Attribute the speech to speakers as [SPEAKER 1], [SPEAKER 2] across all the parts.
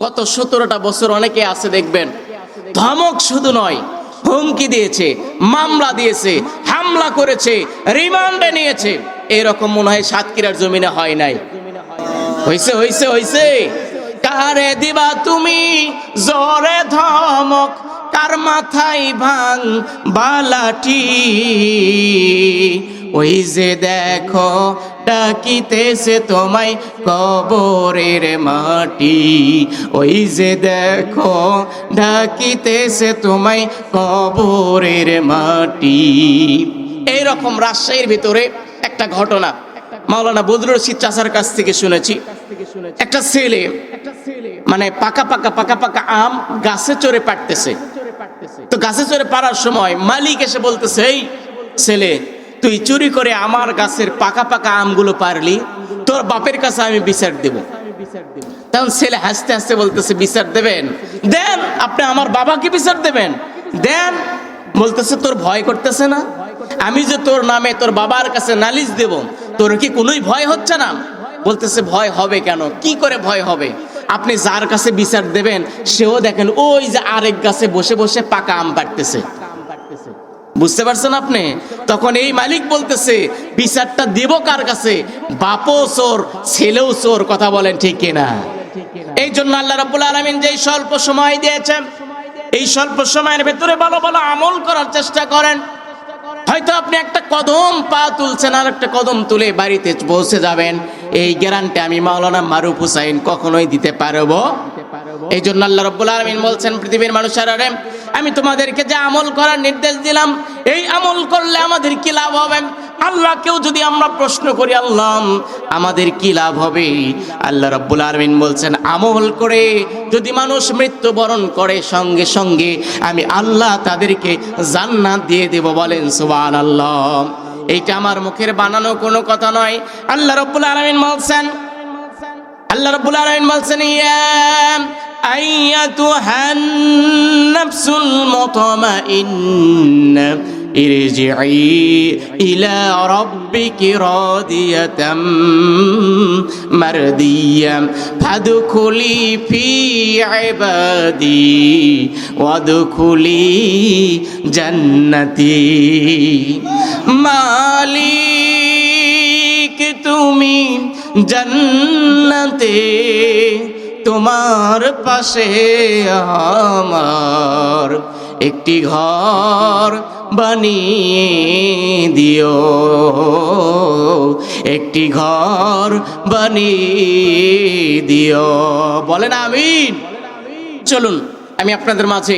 [SPEAKER 1] গত 17টা বছর অনেকে আছে দেখবেন, ধমক শুধু নয়, হুমকি দিয়েছে, মামলা দিয়েছে, হামলা করেছে, রিমান্ডে নিয়েছে। এরকম মনে হয় সাতক্ষীরার জমিনে হয় নাই। হইছে হইছে হইছে। কারে দিবা তুমি জোরে ধমক, কার মাথায় ভাঙ বালাটি, ওই যে দেখো ডাকিতেছে তোমায় কবরের মাটি, ওই যে দেখো ডাকিতেছে তোমায় কবরের মাটি। এইরকম রাজশাহীর ভিতরে একটা ঘটনা মাওলানা বদরুল রশিদ চাচার কাছ থেকে শুনেছি। একটা ছেলে মানে পাকা পাকা আম গাছে চড়ে পাড়তেছে। তো গাছে চড়ে পাড়ার সময় মালিক এসে বলতেছে, এই ছেলে, তুই চুরি করে আমার গাছের পাকা আমগুলো পারলি, তোর বাপের কাছে আমি বিচার দেব। তখন ছেলে হাসতে হাসতে বলতেছে, বিচার দেবেন? দেন, আপনি আমার বাবাকে বিচার দেবেন, দেন। বলতেছে, তোর ভয় করতেছে না? আমি যে তোর নামে তোর বাবার কাছে নালিশ দেব, তোর কি কোনোই ভয় হচ্ছে না? বলতেছে, ভয় হবে কেন? কি করে ভয় হবে? আপনি যার কাছে বিচার দেবেন সেও দেখেন ওই যে আরেক গাছে বসে বসে পাকা আম পাড়তেছে। বুঝতে পারছেন আপনি? তখন এই মালিক বলতেছে, বিচারটা দেব কার কাছে? বাপও চোর, ছেলেও চোর। কথা বলেন ঠিক কিনা? এই জন্য আল্লাহ রাব্বুল আলামিন যে স্বল্প সময় দিয়েছেন, এই স্বল্প সময়ের ভেতরে ভালো ভালো আমল করার চেষ্টা করেন। হয়তো আপনি একটা কদম পা তুলছেন, আর একটা কদম তুলে বাড়িতে পৌঁছে যাবেন, এই গ্যারান্টি আমি মাওলানা মারুফ হুসাইন কখনোই দিতে পারবো। এই জন্য আল্লাহ রাব্বুল আলামিন বলছেন, পৃথিবীর মানুষেরা রে, আমি তোমাদেরকে যে আমল করার নির্দেশ দিলাম, এই আমল করলে আমাদের কি লাভ হবে? আল্লাহকেও যদি আমরা প্রশ্ন করি, আল্লাহ আমাদের কি লাভ হবে? আল্লাহ রাব্বুল আলামিন বলছেন, আমল করে যদি মানুষ মৃত্যুবরণ করে, সঙ্গে সঙ্গে আমি আল্লাহ তাদেরকে জান্নাত দিয়ে দেব। বলেন সুবহানাল্লাহ। এইটা আমার মুখের বানানো কোনো কথা নয়। আল্লাহ রাব্বুল আলামিন বলছেন, ইয়া আইয়াতুহান নাফসুল মুতমাইন্না ইরজিই ইলা রাব্বিকি রাদিয়াতাম মারদিয়াম ফাদখুলি ফি ইবাদি ওয়াদখুলি জান্নাতি। মালিক তুমি জান্নাতে, তোমার পাশে আমার একটি ঘর বানিয়ে দিও, একটি ঘর বানিয়ে দিও। বলেন আমিন। চলুন আমি আপনাদের মাঝে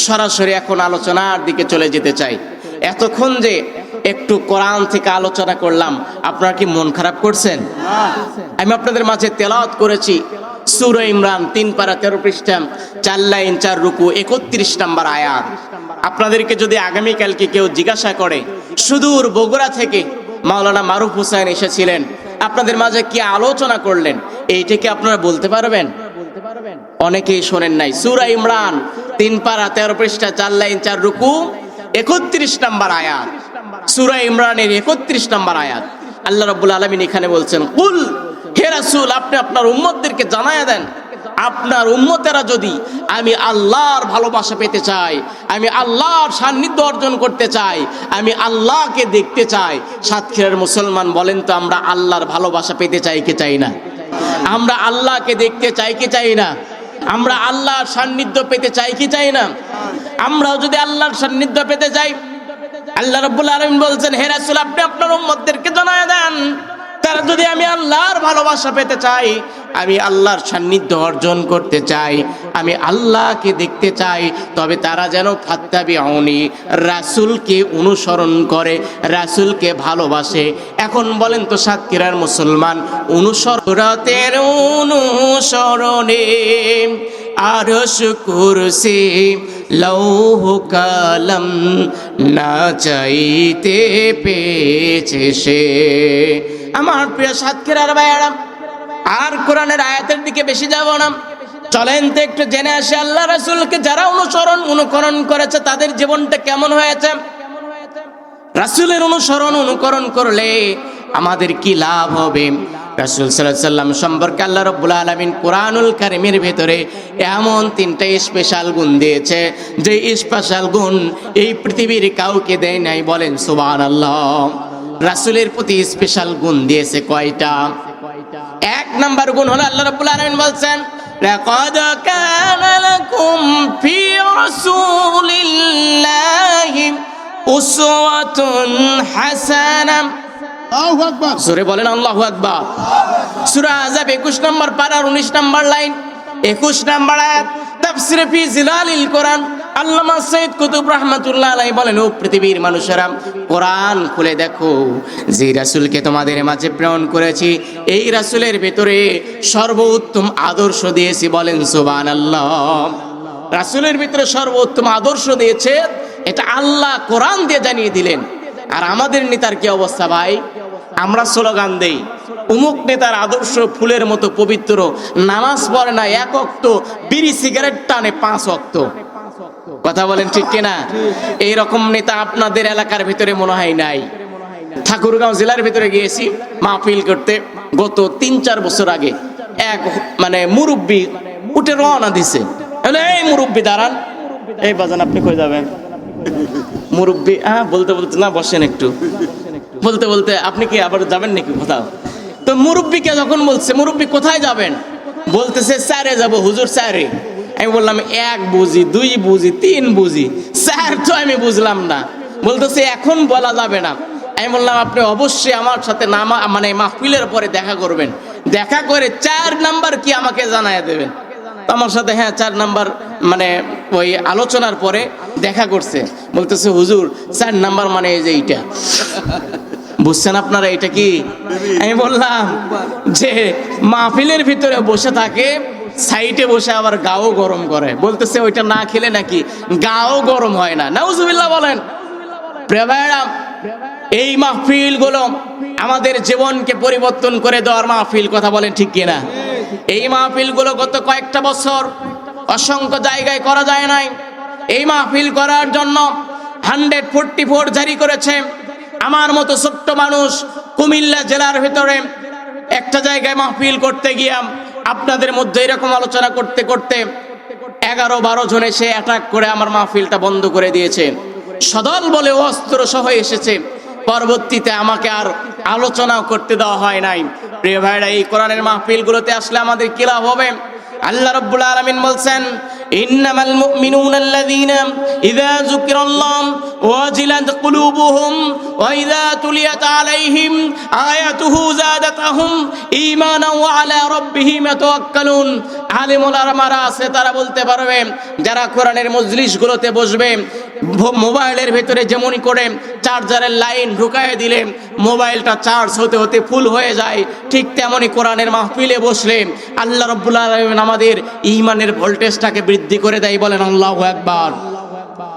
[SPEAKER 1] সরাসরি এখন আলোচনার দিকে চলে যেতে চাই। এতক্ষণ যে একটু কোরআন থেকে আলোচনা করলাম, আপনারা কি মন খারাপ করছেন? আমি আপনাদের মাঝে তেলাওয়াত করেছি সূরা ইমরান 3 পারা 13 পৃষ্ঠা 4 লাইন 4 রুকু 31 নম্বর আয়াত। আপনাদেরকে যদি আগামীকালকে কেউ জিজ্ঞাসা করে, সুদূর বগুড়া থেকে মাওলানা মারুফ হুসাইন এসেছিলেন, আপনাদের মাঝে কি আলোচনা করলেন, এইটা কি আপনারা বলতে পারবেন? অনেকেই শোনেন নাই। সূরা ইমরান 3 পারা 13 পৃষ্ঠা 4 লাইন 4 রুকু 31 নম্বর আয়াত। সূরা ইমরানের 31 নম্বর আয়াত। আল্লাহ রাব্বুল আলামিন এখানে বলছেন, কুল, হে রাসূল, আপনি আপনার উম্মতদেরকে জানায়া দেন, আপনার উম্মতেরা যদি আমি আল্লাহর ভালোবাসা পেতে চাই, আমি আল্লাহর সান্নিধ্য অর্জন করতে চাই, আমি আল্লাহকে দেখতে চাই। সাতক্ষীরার মুসলমান বলেন তো, আমরা আল্লাহর ভালোবাসা পেতে চাই কি চাই না? আমরা আল্লাহকে দেখতে চাই কি চাই না? আমরা আল্লাহর সান্নিধ্য পেতে চাই কি চাই না? আমরাও যদি আল্লাহর সান্নিধ্য পেতে চাই, আল্লাহ রাব্বুল আলামিন বলছেন, হে রাসূল, আপনি আপনার উম্মতদেরকে জানায়া দেন, তারা যদি আমি আল্লাহর ভালোবাসা পেতে চাই, আমি আল্লাহর সান্নিধ্য অর্জন করতে চাই, আমি আল্লাহকে দেখতে চাই, তবে তারা যেন ফাত্তাবিউনি, রাসূলকে অনুসরণ করে, রাসূলকে ভালোবাসে। এখন বলেন তো সাতক্ষীরার মুসলমান অনুসরতের অনুসরণে আরশ কুরসি লৌহ কালাম না চাইতে পেয়েছে সে। আমার প্রিয় সাতক্ষীরার ভাইয়েরা, আর কোরআনের আয়াতের দিকে বেশি যাব না, চলেন তো একটু জেনে আসি আল্লাহ রাসূলকে যারা অনুকরণ করেছে তাদের জীবনটা কেমন হয়েছে। রাসূলের অনুকরণ করলে আমাদের কি লাভ হবে? রাসূল সাল্লাল্লাহু আলাইহি ওয়াসাল্লাম সম্পর্কে আল্লাহ রাব্বুল আলামিন কোরআনুল কারীমের ভিতরে এমন 3টা স্পেশাল গুণ দিয়েছে, যে স্পেশাল গুণ এই পৃথিবীর কাউকে দেয় নাই। বলেন সুবহানাল্লাহ। রাসূলের প্রতি স্পেশাল গুণ দিয়েছে কয়টা? 1 নাম্বার গুণ হলো আল্লাহ রাব্বুল আলামিন বলছেন, লাকাদ কানা লাকুম ফি রাসূলিল্লাহি উসওয়াতুন হাসানাহ।
[SPEAKER 2] আল্লাহু আকবার।
[SPEAKER 1] সূরা বলেন আল্লাহু আকবার। সূরা আযাব 21 নম্বর পারার 19 নম্বর লাইন, 21 নম্বর আয়াত, তাফসীর ফি জিলালিল কোরআন। আল্লামা সাইয়্যিদ কুতুব রাহমাতুল্লাহ আলাইহি বলেন, ও পৃথিবীর মানুষেরা, কোরআন খুলে দেখো, যে রাসূলকে তোমাদের মাঝে প্রেরণ করেছি এই রাসূলের ভিতরে সর্বোত্তম আদর্শ দিয়েছি। বলেন সুবহানাল্লাহ। রাসূলের ভিতরে সর্বোত্তম আদর্শ দিয়েছে, এটা আল্লাহ কোরআন দিয়ে জানিয়ে দিলেন। আর আমাদের নেতার কি অবস্থা ভাই? আমরা স্লোগান দেই, অমুক নেতার আদর্শ ফুলের মতো পবিত্র, নামাজ পড়ে না 1 ওয়াক্ত, বিড়ি সিগারেট টানে 5 ওয়াক্ত। কথা বলেন ঠিক কিনা? এইরকম নেতা আপনাদের এলাকার ভিতরে মনে হয় নাই। ঠাকুরগাঁও জেলার ভিতরে গিয়েছি মাহফিল করতে, গত 3-4 বছর আগে। এক মুরব্বী উঠে রওনা দিছে, এই মুরব্বী দাঁড়ান। এই বাজান আপনি কই যাবেন? মুরব্বী বলতে বলতে না, বসেন একটু। বলতে বলতে আপনি কি আবার যাবেন নাকি কোথাও? তো মুরব্বীকে যখন বলছে, মুরব্বী কোথায় যাবেন? বলতেছে স্যারে যাব হুজুর, স্যারে। আমি বললাম 1 বুঝি, 2 বুঝি, 3 বুঝি, স্যার তো আমি বুঝলাম না। বলতেছে এখন বলা যাবে না। আমি বললাম আপনি অবশ্যই আমার সাথে মাহফিলের পরে দেখা করবেন, দেখা করে 4 নাম্বার কি আমাকে জানায় দেবেন। আমার সাথে 4 নাম্বার ওই আলোচনার পরে দেখা করছে। বলতেছে হুজুর 4 নাম্বার এই যে এইটা, বুঝছেন আপনারা এটা কি? আমি বললাম যে মাহফিলের ভিতরে বসে থাকে, সাইডে বসে আবার গাও গরম করে। বলতেছে ওইটা না খেলে নাকি গাও গরম হয় না। নাউজুবিল্লাহ বলেন। প্রিয় ভাইরা, এই মাহফিল গুলো আমাদের জীবনকে পরিবর্তন করে দেওয়ার মাহফিল। কথা বলেন ঠিক কিনা? এই মাহফিল গুলো গত কয়েকটা বছর অসংখ্য জায়গায় করা যায় নাই। এই মাহফিল করার জন্য 144 জারি করেছে। আমার মতো ছোট্ট মানুষ কুমিল্লা জেলার ভিতরে একটা জায়গায় মাহফিল করতে গিয়াম, আপনাদের মধ্যে এরকম আলোচনা করতে করতে 11-12 জন এসে অ্যাটাক করে আমার মাহফিলটা বন্ধ করে দিয়েছে। সদল বলে অস্ত্র সহ এসেছে। পরবর্তীতে আমাকে আর আলোচনাও করতে দেওয়া হয় নাই। প্রিয় ভাইরা, এই কোরআনের মাহফিলগুলোতে আসলে আমাদের কি লাভ হবে? আল্লাহ রাব্বুল আলামিন বলছেন, ইন্নামাল মুমিনুনা আল্লাযীনা ইযা যুকিরাল্লাহু ওয়াজিলাত কুলুবুহুম ওয়া ইযা তুলিয়াত আলাইহিম আয়াতুহু যাদাতহুম ঈমানান ওয়া আলা রাব্বিহিম ইয়াতাওয়াক্কালুন। আলেমুল আলামারা আছে, তারা বলতে পারবে, যারা কোরআনের মজলিসগুলোতে বসবে, মোবাইলের ভিতরে যেমনই করে চার্জারের লাইন ঢুকায় দিলে মোবাইলটা চার্জ হতে হতে ফুল হয়ে যায়, ঠিক তেমনি কোরআনের মাহফিলে বসলে আল্লাহ রাব্বুল আলামিন আমাদের ঈমানের ভোল্টেজটাকে বৃদ্ধি করে দেয়। বলেন আল্লাহু আকবার।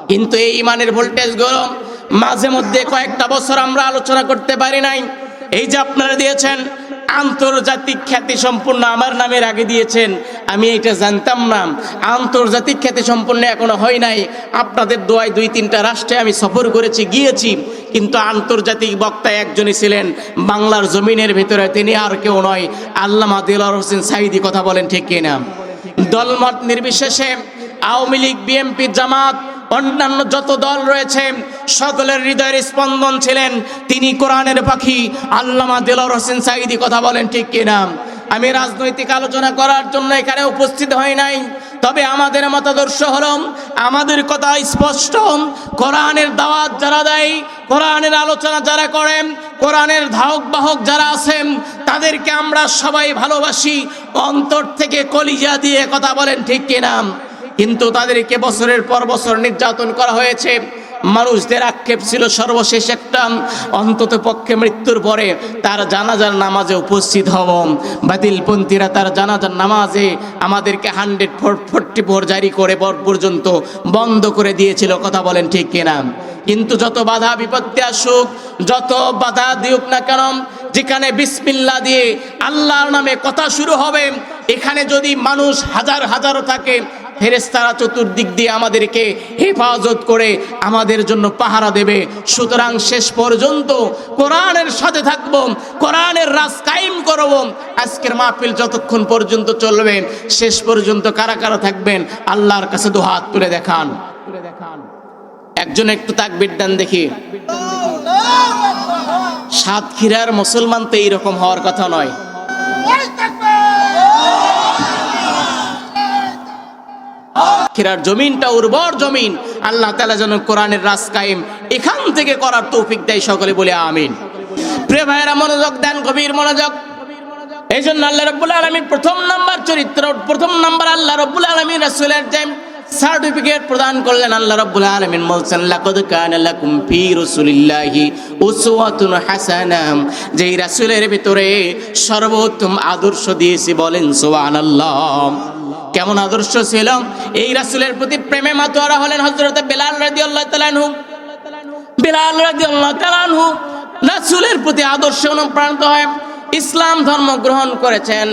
[SPEAKER 1] কিন্তু এই ঈমানের ভোল্টেজগুলো মাঝে মধ্যে কয়েকটা বছর আমরা আলোচনা করতে পারি নাই। এই যে আপনারা দিয়েছেন আন্তর্জাতিক খ্যাতি সম্পূর্ণ, আমার নামের আগে দিয়েছেন, আমি এটা জানতাম না। আন্তর্জাতিক খ্যাতি সম্পূর্ণ এখনো হয় নাই। আপনাদের দোয়ায় 2-3টা রাষ্ট্রে আমি সফর করেছি, গিয়েছি, কিন্তু আন্তর্জাতিক বক্তা একজনই ছিলেন বাংলার জমিনের ভিতরে, তিনি আর কেউ নয়, আল্লামা দেলোয়ার হোসেন সাঈদী। কথা বলেন ঠিক কিনা? দলমত নির্বিশেষে আওয়ামী লীগ, বিএনপি, জামাত, অন্যান্য যত দল রয়েছে সকলের হৃদয়ের স্পন্দন ছিলেন তিনি, কোরআনের পাখি আল্লামা দেলোয়ার হোসেন সাঈদী। কথা বলেন ঠিক কিনা? আমি রাজনৈতিক আলোচনা করার জন্য এখানে উপস্থিত হই নাই, তবে আমাদের মতাদর্শ হলো, আমাদের কথা স্পষ্ট, কোরআনের দাওয়াত যারা দেয়, কোরআনের আলোচনা যারা করেন, কোরআনের ধারক বাহক যারা আছেন, তাদেরকে আমরা সবাই ভালোবাসি অন্তর থেকে, কলিজা দিয়ে। কথা বলেন ঠিক কিনা? কিন্তু তাদেরকে বছরের পর বছর নির্যাতন করা হয়েছে। মানুষদের আক্ষেপ ছিল সর্বশেষ একটা, অন্তত পক্ষে মৃত্যুর পরে তার জানাজার নামাজে উপস্থিত হব। বাতিলপন্থীরা তার জানাজার নামাজে আমাদেরকে 144 জারি করে পর্যন্ত বন্ধ করে দিয়েছিল। কথা বলেন ঠিক কিনা? কিন্তু যত বাধা বিপত্তি আসুক, যত বাধা দিউক না কেন, যেখানে বিসমিল্লাহ দিয়ে আল্লাহর নামে কথা শুরু হবে, এখানে যদি মানুষ হাজার হাজারও থাকে, ফেরেশতারা চতুর্দিক দিয়ে আমাদেরকে হেফাজত করে আমাদের জন্য পাহারা দেবে। সুতরাং শেষ পর্যন্ত কোরআনের সাথে থাকব, কোরআনের রাজ কায়েম করব। আজকের মাহফিল যতক্ষণ পর্যন্ত চলবে, শেষ পর্যন্ত কারা কারা থাকবেন আল্লাহর কাছে দুহাত তুলে দেখান। একজন একটু তাকবীর দেন দেখি। সাতক্ষীরার মুসলমান তো এইরকম হওয়ার কথা নয়। সাতক্ষীরার জমিনটা উর্বর জমিন। আল্লাহ তাআলা যেন কোরআনের রাজ কায়েম এখান থেকে করার তৌফিক দেয়, সকলে বলে আমিন। প্রিয় ভাইয়েরা মনোযোগ দেন, গভীর মনোযোগ। এই জন্য আল্লাহ রাব্বুল আলামিন প্রথম নাম্বার চরিত্র, প্রথম নাম্বার আল্লাহ রাব্বুল আলামিন রাসূলের যে সার্টিফিকেট প্রদান করলেন, আল্লাহ রাব্বুল আলামিন বলছেন লাকাদ কানা লাকুম ফি রাসূলিল্লাহি উসওয়াতুন হাসানাহ, যে রাসূলের ভিতরে সর্বোত্তম আদর্শ দিয়েছি, বলেন সুবহানাল্লাহ। কেমন আদর্শ ছিল? এই রাসূলের প্রতি প্রেমে মাতোয়ারা হলেন হযরত বেলাল রাদিয়াল্লাহু তাআলা আনহু। বেলাল রাদিয়াল্লাহু তাআলা আনহু রাসূলের প্রতি আদর্শে অনুপ্রাণিত হয় ইসলাম ধর্ম গ্রহণ করেছেন।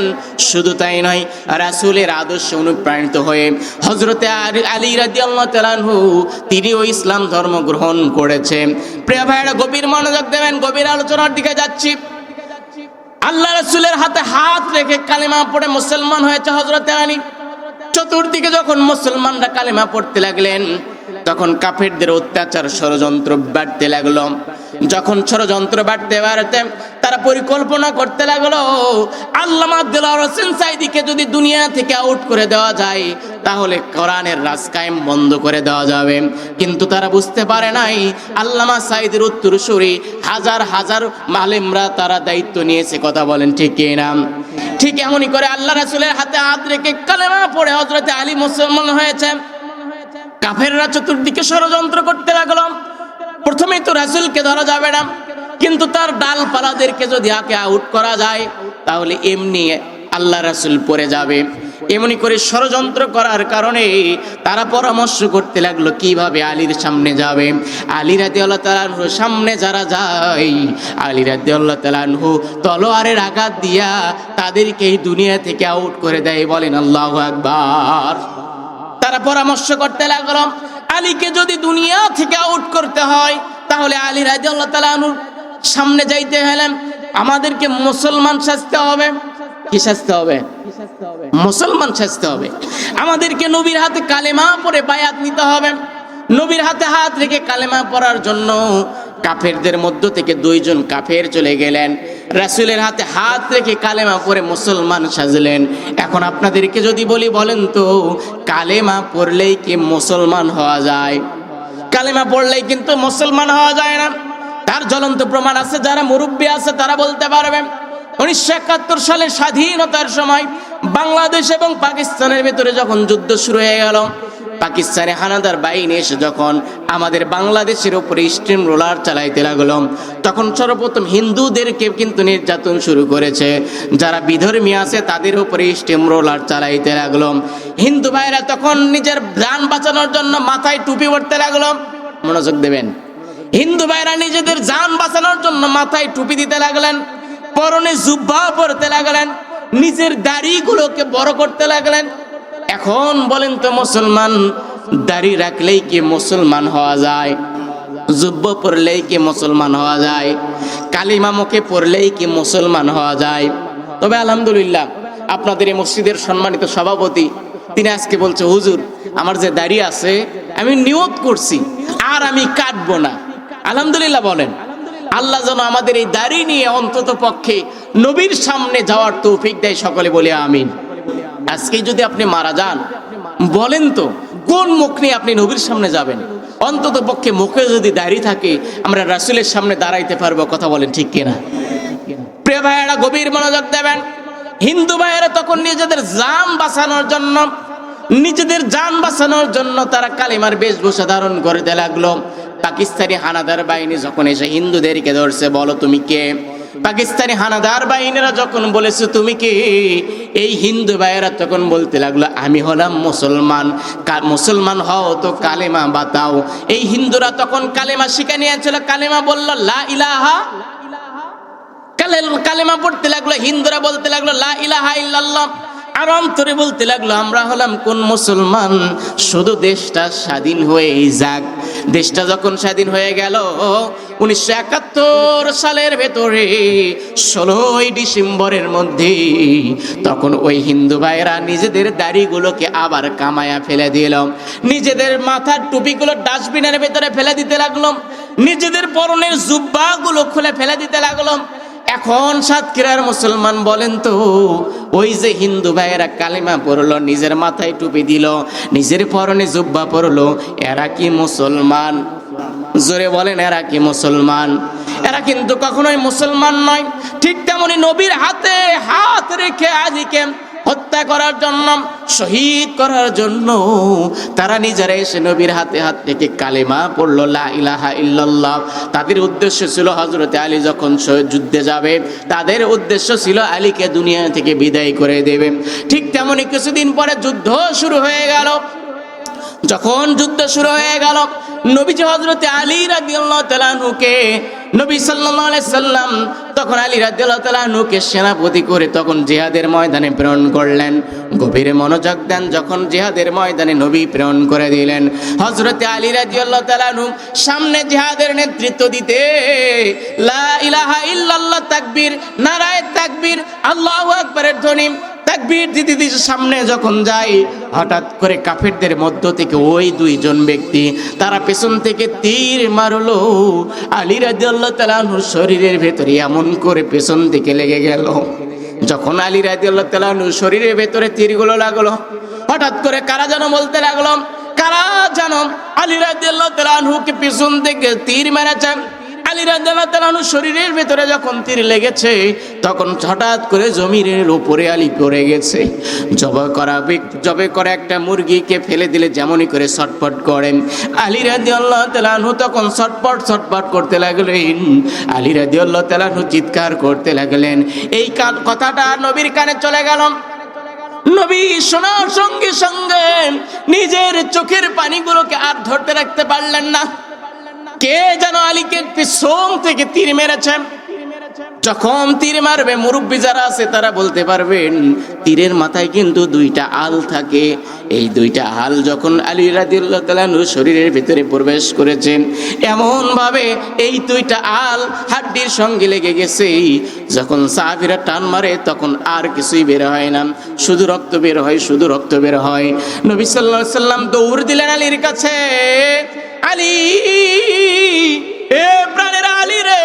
[SPEAKER 1] শুধু তাই নয়, রাসূলের আদর্শে অনুপ্রাণিত হয়ে হযরতে আলী রাদিয়াল্লাহু তাআলা আনহু তিনিও ইসলাম ধর্ম গ্রহণ করেছেন। প্রিয় ভাইরা গভীর মনোযোগ দেবেন, গভীর আলোচনার দিকে যাচ্ছি। আল্লাহ রাসূলের হাতে হাত রেখে কালেমা পড়ে মুসলমান হয়েছে হযরতে আলী। চতুর্দিকে যখন মুসলমানরা কালেমা পড়তে লাগলেন, তখন কাফেরদের অত্যাচার ষড়যন্ত্র বাড়তে লাগলো। যখন ষড়যন্ত্র বাড়তে বাড়তে তারা পরিকল্পনা করতে লাগলো, আল্লামা দেলোয়ার হোসেন সাঈদীকে যদি দুনিয়া থেকে আউট করে দেওয়া যায়, তাহলে কোরআনের রাজ কায়েম বন্ধ করে দেওয়া যাবে। কিন্তু তারা বুঝতে পারে নাই, আল্লামা সাঈদীর উত্তরসূরি হাজার হাজার মালেমরা তারা দায়িত্ব নিয়েছে। কথা বলেন ঠিক কি না? ঠিক এমনই করে আল্লাহ রাসূলের হাতে হাত রেখে কালেমা পড়ে হযরতে আলী মুসলমান হয়েছে। কাফেররা চতুর্দিকে ষড়যন্ত্র করতে লাগলো। প্রথমেই তো রাসূলকে ধরা যাবে না, কিন্তু তার ডালপালাদেরকে যদি আগে আউট করা যায়, তাহলে এমনি আল্লাহ রাসূল পড়ে যাবে। এমনি করে ষড়যন্ত্র করার কারণে তারা পরামর্শ করতে লাগলো কিভাবে আলীর সামনে যাবে। আলী রাদিয়াল্লাহু তাআলা আনহুর সামনে যারা যায়, আলী রাদিয়াল্লাহু তাআলা আনহু তলোয়ারের আঘাত দিয়া তাদেরকে এই দুনিয়া থেকে আউট করে দেয়। বলেন আল্লাহু আকবার। তারা পরামর্শ করতে লাগলো, আলীকে যদি দুনিয়া থেকে আউট করতে হয়, তাহলে আলী রাদিয়াল্লাহু তাআলা আনহুর সামনে যাইতে হলে আমাদেরকে মুসলমান সাজতে হবে। কি সাজতে হবে? মুসলমান সাজতে হবে। আমাদেরকে নবীর হাতে কালেমা পড়ে বায়াত নিতে হবে। নবীর হাতে হাত রেখে কালেমা পড়ার জন্য কাফেরদের মধ্য থেকে দুইজন কাফের চলে গেলেন, রাসূলের হাতে হাত রেখে কালেমা পড়ে মুসলমান সাজলেন। এখন আপনাদেরকে যদি বলি, বলেন তো কালেমা পড়লেই কি মুসলমান হওয়া যায়? কালেমা পড়লেই কিন্তু মুসলমান হওয়া যায় না। তার জ্বলন্ত প্রমাণ আছে, যারা মুরব্বী আছে তারা বলতে পারবে। 1971 সালে স্বাধীনতার সময় বাংলাদেশ এবং পাকিস্তানের ভিতরে যখন যুদ্ধ শুরু হয়ে গেল, পাকিস্তানে হানাদার বাহিনী এসে যখন আমাদের বাংলাদেশের উপরে স্টিম রোলার চালাইতে লাগলো, তখন সর্বপ্রথম হিন্দুদেরকে কিন্তু নির্যাতন শুরু করেছে। যারা বিধর্মী আছে তাদের উপরে স্টিম রোলার চালাইতে লাগলো। হিন্দু ভাইরা তখন নিজের প্রাণ বাঁচানোর জন্য মাথায় টুপি পরতে লাগলো। মনোযোগ দেবেন। হিন্দু ভাইরা নিজেদের জান বাঁচানোর জন্য মাথায় টুপি দিতে লাগলেন, পরনে জুব্বা পরতে লাগলেন, নিজের দাড়িগুলোকে বড় করতে লাগলেন। এখন বলেন তো মুসলমান দাড়ি রাখলেই কি মুসলমান হওয়া যায়? জুব্বা পরলেই কি মুসলমান হওয়া যায়? কালিমা মুখে পড়লেই কি মুসলমান হওয়া যায়? তবে আলহামদুলিল্লাহ আপনাদের এই মসজিদের সম্মানিত সভাপতি তিনি আজকে বলছে, হুজুর আমার যে দাড়ি আছে আমি নিয়ত করছি আর আমি কাটবো না। আলহামদুলিল্লাহ বলেন। আল্লাহ যেন আমাদের এই দাড়ি নিয়ে অন্তত পক্ষে নবীর সামনে যাওয়ার তৌফিক দেয়, সকলে বলে আমিন। আজকে যদি আপনি মারা যান, বলেন তো কোন মুখ নিয়ে আপনি নবীর সামনে যাবেন? অন্তত পক্ষে মুখে যদি দাড়ি থাকে আমরা রাসূলের সামনে দাঁড়াইতে পারবো। কথা বলেন ঠিক কিনা? প্রিয় ভাইয়েরা গভীর মনোযোগ দেবেন। হিন্দু ভাইয়েরা তখন নিজেদের জান বাঁচানোর জন্য তারা কালিমার বেশভূষা ধারণ করতে লাগলো। পাকিস্তানি হানাদার বাহিনী যখন এসে হিন্দুদেরকে ধরছে, বলো তুমি কে? পাকিস্তানি হানাদার বাহিনীরা যখন বলেছে তুমি কে, এই হিন্দু ভাইয়েরা তখন বলতে লাগলো আমি হলাম মুসলমান। মুসলমান হও তো কালেমা বাতাও। এই হিন্দুরা তখন কালেমা শিখে নিয়েছিল। কালেমা বললো লা ইলাহা, কালেমা পড়তে লাগলো। হিন্দুরা বলতে লাগলো লা ইলাহা ইল্লাল্লাহ। আর অন্তরে বলতে লাগলো, আমরা হলাম কোন মুসলমান, শুধু দেশটা স্বাধীন হয়ে যাক। দেশটা যখন স্বাধীন হয়ে গেল 1971 সালের ভেতরে 16ই ডিসেম্বরের মধ্যে, তখন ওই হিন্দু ভাইরা নিজেদের দাড়িগুলোকে আবার কামায়া ফেলে দিল, নিজেদের মাথার টুপিগুলো ডাস্টবিনের ভেতরে ফেলে দিতে লাগলো, নিজেদের পরনের জুব্বাগুলো খুলে ফেলে দিতে লাগলো। এখন সাতক্ষীরার মুসলমান বলেন তো, ওই যে হিন্দু ভাইয়েরা কালিমা পড়লো, নিজের মাথায় টুপি দিল, নিজের পরনে জুব্বা পরলো, এরা কি মুসলমান? জোরে বলেন, এরা কি মুসলমান? এরা কিন্তু কখনোই মুসলমান নয়। ঠিক তেমনি নবীর হাতে হাত রেখে আলীকে হত্যা করার জন্য, শহীদ করার জন্য তারা নিজেরা এসে নবীর হাতে হাত রেখে কালেমা পড়লো, লা ইলাহা ইল্লাল্লাহ। তাদের উদ্দেশ্য ছিল হযরতে আলী যখন যুদ্ধে যাবে, তাদের উদ্দেশ্য ছিল আলীকে দুনিয়া থেকে বিদায় করে দেবে। ঠিক তেমনি কিছুদিন পরে যুদ্ধ শুরু হয়ে গেল। যখন যুদ্ধ শুরু হয়ে গেল, নবীজি হযরতে আলী রাদিয়াল্লাহু তাআলা আনহুকে, নবী সাল্লাল্লাহু আলাইহি সাল্লাম তখন আলী রাদিয়াল্লাহু তাআলা আনহুকে সেনাপতি করে তখন জিহাদের ময়দানে প্রেরণ করলেন। গভীরে মনোযোগ দেন, যখন জিহাদের ময়দানে নবী প্রেরণ করে দিলেন, হযরতে আলী রাদিয়াল্লাহু তাআলা আনহু সামনে জিহাদের নেতৃত্ব দিতে লা ইলাহা ইল্লাল্লাহ তাকবীর, নারায়ে তাকবীর, আল্লাহু আকবারের ধ্বনি, তাকবীর দিতে দিতে সামনে যখন যায়, হঠাৎ করে কাফেরদের মধ্য থেকে ওই দুইজন ব্যক্তি তারা পেছন থেকে তীর মারলো। আলী রাদিয়াল্লাহু তাআলা আনহুর শরীরের ভেতরে এমন করে পেছন থেকে লেগে গেল। যখন আলী রাদিয়াল্লাহু তাআলা আনহুর শরীরের ভেতরে তীরগুলো লাগলো, হঠাৎ করে কারা যেন বলতে লাগলো, কারা যেন আলী রাদিয়াল্লাহু তাআলা আনহুকে পেছন থেকে তীর মেরেছে। আলী রাদিয়াল্লাহু তাআলা আনহুর শরীরের ভেতরে যখন তীর লেগেছে, তখন হঠাৎ করে জমিনের উপরে আলী পড়ে গেছে। জবে করা একটা মুরগিকে ফেলে দিলে যেমনই করে ছটফট করেন, আলী রাদিয়াল্লাহু তাআলা আনহু তখন ছটফট করতে লাগলেন। আলী রাদিয়াল্লাহু তাআলা আনহু চিৎকার করতে লাগলেন। এই কথাটা নবীর কানে চলে গেল। নবী শোনার সঙ্গে সঙ্গে নিজের চোখের পানিগুলোকে আর ধরতে রাখতে পারলেন না। কে যেন আলীকে পিছন থেকে তীর মেরেছে। যখন তীর মারবে, মুরব্বী যারা আছে তারা বলতে পারবেন, তীরের মাথায় কিন্তু দুইটা আল থাকে। এই দুইটা আল যখন আলী রাদিয়াল্লাহু তাআলা আনহু শরীরের ভিতরে প্রবেশ করেছে, এমন ভাবে এই দুইটা আল হাড্ডির সঙ্গে লেগে গেছে। যখন সাহাবীরা টান মারে, তখন আর কিছুই বের হয় না, শুধু রক্ত বের হয়, শুধু রক্ত বের হয়। নবী সাল্লাল্লাহু আলাইহি সাল্লাম দৌড় দিলেন আলীর কাছে। আলী, এ প্রাণের আলী রে,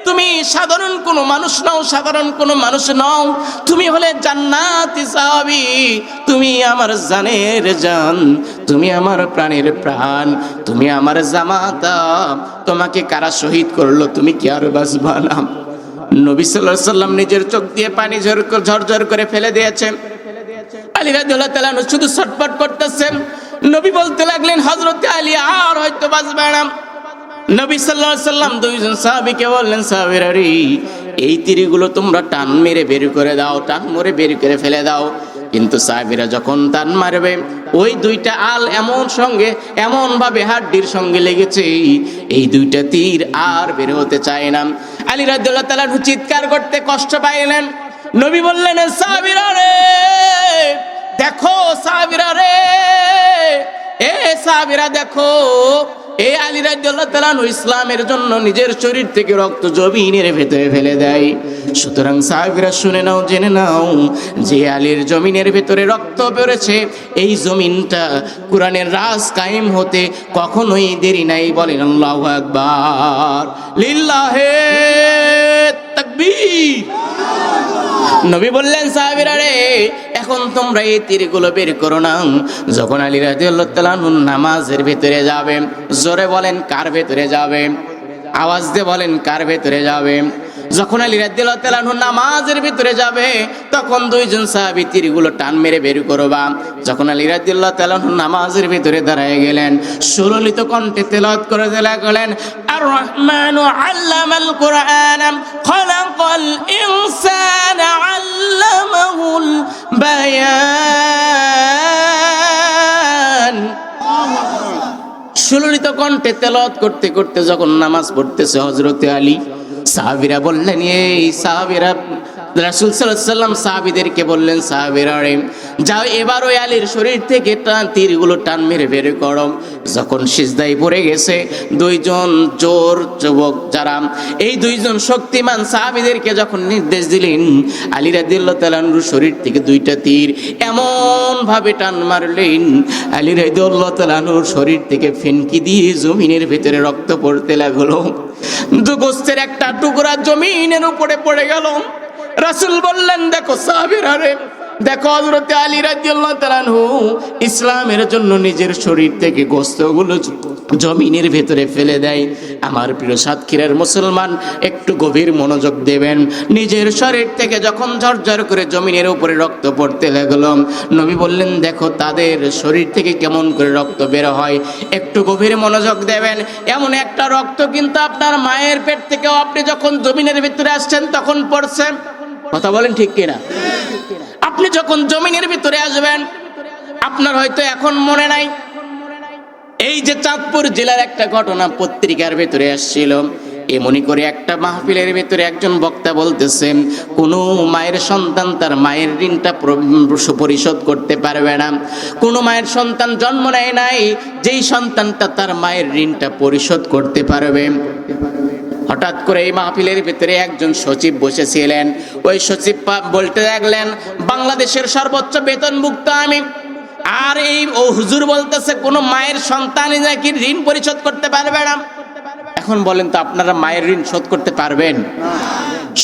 [SPEAKER 1] তুমি সাধারণ কোনো মানুষ নও, সাধারণ কোনো মানুষ নও, তুমি হলে জান্নাতি সাহাবী, তুমি আমার জানের জান, তুমি আমার প্রাণের প্রাণ, তুমি আমার জামাতা। তোমাকে কারা শহীদ করলো, তুমি কি আর বাঁচবা না? নবী সাল্লাল্লাহু আলাইহি সাল্লাম নিজের চোখ দিয়ে পানি ঝরঝর করে ফেলে দিয়েছেন। আলী রাদিয়াল্লাহু তাআলা শুধু ছটফট করতেছেন। নবী বলতে লাগলেন, হযরতে আলী আর হয়তো বাঁচবে না। নবী সাল্লাল্লাহু আলাইহি সাল্লাম দুইজন সাহাবীকে বললেন, সাহাবীরা রে, এই তীরগুলো তোমরা টান মেরে বের করে দাও, টান মেরে বের করে ফেলে দাও। কিন্তু সাহাবীরা যখন টান মারবে, ওই দুইটা আল এমন ভাবে হাড্ডির সঙ্গে লেগেছে, এই দুইটা তীর আর বের হতে চায় না। আলী রাদিয়াল্লাহু তাআলা চিৎকার করতে কষ্ট পাইলেন। নবী বললেন, সাহাবীরা রে দেখো, সাহাবীরা রে, এ সাহাবীরা দেখো, এই আলী রাদিয়াল্লাহু তাআলা আনহু ইসলামের জন্য নিজের শরীর থেকে রক্ত জমিনের ভেতরে ফেলে দেয়। সুতরাং সাহাবীরা শুনে নাও, জেনে নাও, যে আলীর জমিনের ভেতরে রক্ত বেরোছে, এই জমিনটা কোরআনের রাজ কায়েম হতে কখনোই দেরি নাই। বলেন আল্লাহু আকবার, লিল্লাহে তাকবীর। নবী বললেন, সাহাবীরা রে, এখন তোমরা এই তীরগুলো বের করো না। যখন আলী রাদিয়াল্লাহু তাআলা আনহু নামাজের ভিতরে যাবে, জোরে বলেন কার ভেতরে যাবে, আওয়াজ দিয়ে বলেন কার ভেতরে যাবে। যখন আলী রাদিয়াল্লাহু তাআলা আনহু নামাজের ভিতরে যাবে, তখন দুইজন সাহাবী তীরগুলো টান মেরে বের করবা। যখন আলী রাদিয়াল্লাহু তাআলা আনহু নামাজের ভিতরে দাঁড়ায় গেলেন, সুললিত কণ্ঠে তেলাওয়াত করে লাগলেন, আর রহমানু আল্লামাল কুরআন খালাকাল ইনসানা আল্লামাহুল বায়ান। সুললিত কণ্ঠে তেলাওয়াত করতে করতে যখন নামাজ পড়তেছে হযরতে আলী, সাহাবীরা বললেন, এই সাহাবীরা রাসূল সাল্লাল্লাহু আলাইহি ওয়াসাল্লাম সাহাবীদেরকে বললেন, সাহাবীরা রে যাও এবার ওই আলীর শরীর থেকে তীরগুলো টান মেরে বের করো। যখন সিজদায় পড়ে গেছে দুইজন জোর যুবক যারা, এই দুইজন শক্তিমান সাহাবীদেরকে যখন নির্দেশ দিলেন, আলী রাদিয়াল্লাহু তাআলা আনহুর শরীর থেকে দুইটা তীর এমন ভাবে টান মারলেন, আলী রাদিয়াল্লাহু তাআলা আনহুর শরীর থেকে ফেনকি দিয়ে জমিনের ভিতরে রক্ত পড়তে লাগলো। গোস্তের একটা টুকরা জমিনের উপরে পড়ে গেল। রাসূল বললেন, দেখো সাহাবীরা রে, দেখো হযরত আলী রাদিয়াল্লাহু তাআলা আনহু ইসলামের জন্য নিজের শরীর থেকে গোস্তগুলো জমিনের ভেতরে ফেলে দেয়। আমার প্রিয় সাতক্ষীরার মুসলমান, একটু গভীর মনোযোগ দেবেন। নিজের শরীর থেকে যখন ঝরঝর করে জমিনের উপরে রক্ত পড়তে লাগলো, নবী বললেন, দেখো তাদের শরীর থেকে কেমন করে রক্ত বের হয়, একটু গভীর মনোযোগ দেবেন। এমন একটা রক্ত কিন্তু আপনার মায়ের পেট থেকেও আপনি যখন জমিনের ভিতরে আসছেন তখন পড়ছে। কথা বলেন ঠিক কিনা? আপনি যখন জমিনের ভিতরে আসবেন, আপনার হয়তো এখন মনে নাই, এই যে চাঁদপুর জেলার একটা ঘটনা পত্রিকার ভিতরে আসছিল। এমনি করে একটা মাহফিলের ভিতরে একজন বক্তা বলতেছেন, কোনো মায়ের সন্তান তার মায়ের ঋণটা পরিশোধ করতে পারবে না। কোনো মায়ের সন্তান জন্ম নেয় নাই যেই সন্তানটা তার মায়ের ঋণটা পরিশোধ করতে পারবে। হঠাৎ করে এই মাহফিলের ভিতরে একজন সচিব বসেছিলেন। ওই সচিব বলতে লাগলেন, বাংলাদেশের সর্বোচ্চ বেতনভুক্ত আমি, আর এই ও হুজুর বলতেছে কোন মায়ের সন্তানই নাকি ঋণ পরিশোধ করতে পারবে না। এখন বলেন তো আপনারা মায়ের ঋণ শোধ করতে পারবেন?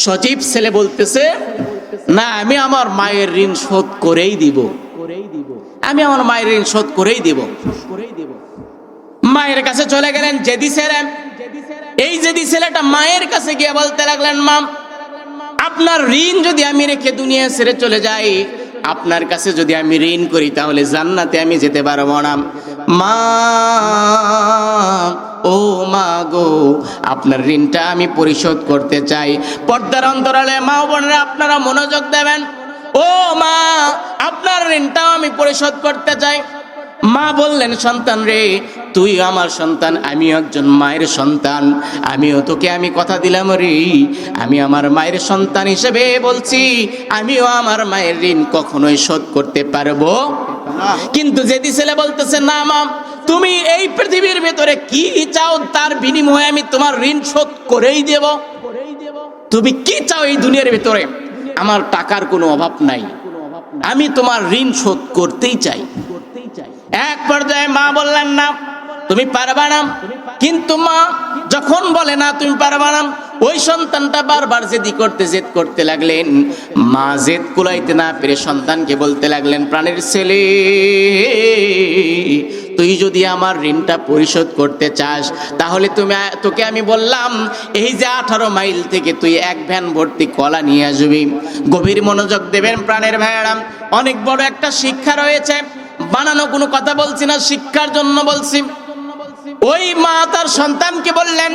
[SPEAKER 1] সচিব ছেলে বলতেছে, না আমি আমার মায়ের ঋণ শোধ করেই দিব, আমি আমার মায়ের ঋণ শোধ করেই দিব। মায়ের কাছে চলে গেলেন জেদি ছেলে। এই জেদি ছেলেটা মায়ের কাছে গিয়ে বলতে লাগলেন, মা আপনার ঋণ যদি আমি রেখে দুনিয়া ছেড়ে চলে যাই, আপনার কাছে যদি আমি ঋণ করি তাহলে জান্নাতে আমি যেতে পারবো না। মা, ও মা গো, আপনার ঋণটা আমি পরিশোধ করতে চাই। পর্দার অন্তরালে মা বোনেরা আপনারা মনোযোগ দেবেন। ও মা, আপনার ঋণটাও আমি পরিশোধ করতে চাই। মা বললেন, সন্তান রে, তুই আমার সন্তান, আমিও একজন মায়ের সন্তান, আমিও তোকে আমি কথা দিলাম রে, আমি আমার মায়ের সন্তান হিসেবে বলছি, আমিও আমার মায়ের ঋণ কখনোই শোধ করতে পারবো না। কিন্তু যেদি ছেলে বলতেছে, না মা, তুমি এই পৃথিবীর ভেতরে কি চাও তার বিনিময়ে আমি তোমার ঋণ শোধ করেই দেব। তুমি কি চাও এই দুনিয়ার ভেতরে? আমার টাকার কোনো অভাব নাই, আমি তোমার ঋণ শোধ করতেই চাই। এক পর্যায়ে মা বললেন, না তুমি পারবা না। কিন্তু মা যখন বলে না তুমি পারবা না, ওই সন্তানটা বারবার জেদ করতে লাগলেন। মা জেদ কুলাইতে না পেরে সন্তানকে বলতে লাগলেন, প্রাণের ছেলে, তুই যদি আমার ঋণটা পরিশোধ করতে চাস তাহলে তোকে আমি বললাম এই যে 18 মাইল থেকে তুই এক ভ্যান ভর্তি কলা নিয়ে আসবি। গভীর মনোযোগ দেবেন প্রাণের ভাইয়েরা, অনেক বড় একটা শিক্ষা রয়েছে। বানানো কোনো কথা বলছি না, শিক্ষার জন্য বলছি। ওই মা তার সন্তানকে বললেন,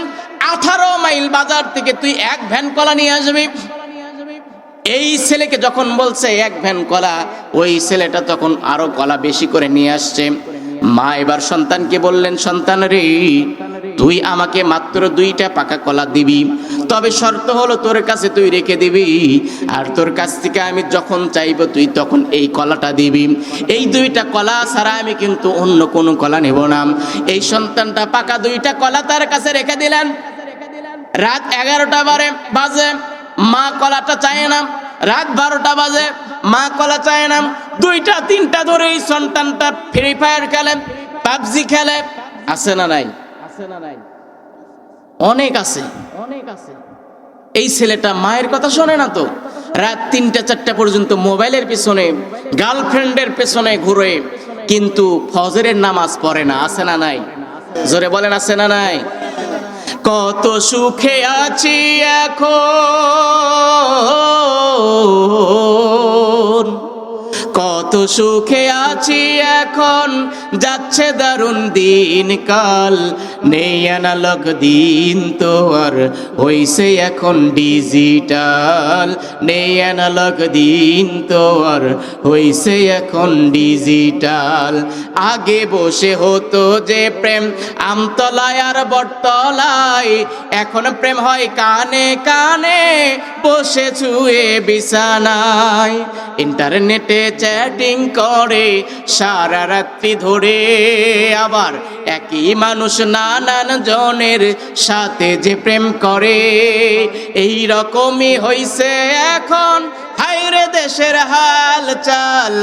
[SPEAKER 1] 18 মাইল বাজার থেকে তুই এক ভ্যান কলা নিয়ে আসবি। এই ছেলেকে যখন বলছে এক ভ্যান কলা, ওই ছেলেটা তখন আরো কলা বেশি করে নিয়ে আসছে। মা এবার সন্তানকে বললেন, সন্তান রে, তুই আমাকে মাত্র 2টা পাকা কলা দিবি, তবে শর্ত হলো তোর কাছে তুই রেখে দিবি, আর তোর কাছ থেকে আমি যখন চাইবো তুই তখন এই কলাটা দিবি। এই 2টা কলা ছাড়া আমি কিন্তু অন্য কোনো কলা নেব না। এই সন্তানটা পাকা 2টা কলা তার কাছে রেখে দিলেন। রাত 11টা বাজে, মা কলাটা চায় না। রাত 12টা বাজে, মা কলা চায় না। 2টা 3টা ধরে এই সন্তানটা ফ্রি ফায়ার খেলে, পাবজি খেলে। আছে না নাই? অনেক আছে। এই ছেলেটা মায়ের কথা শোনে না তো, রাত 3টা 4টা পর্যন্ত মোবাইলের পেছনে, গার্লফ্রেন্ডের পেছনে ঘুরে, কিন্তু ফজরের নামাজ পড়ে না। আছে না নাই? জোরে বলেন, আছে না নাই? কত সুখে আছি এখন, কত সুখে আছি এখন, যাচ্ছে দারুণ দিন কাল, নেই অ্যানালগ দিন তো আর হইছে এখন ডিজিটাল, নেই অ্যানালগ দিন তো আর হইছে এখন ডিজিটাল। আগে বসে হতো যে প্রেম আমতলায় আর বটতলায়, এখন প্রেম হয় কানে কানে বসে ছুঁয়ে বিছানায়। ইন্টারনেটে চ্যাটিং করে সারা রাত্রি ধরে, আবার একই মানুষ নানান জনের সাথে যে প্রেম করে। এই রকমই হইছে এখন হায়রে দেশের হাল চাল,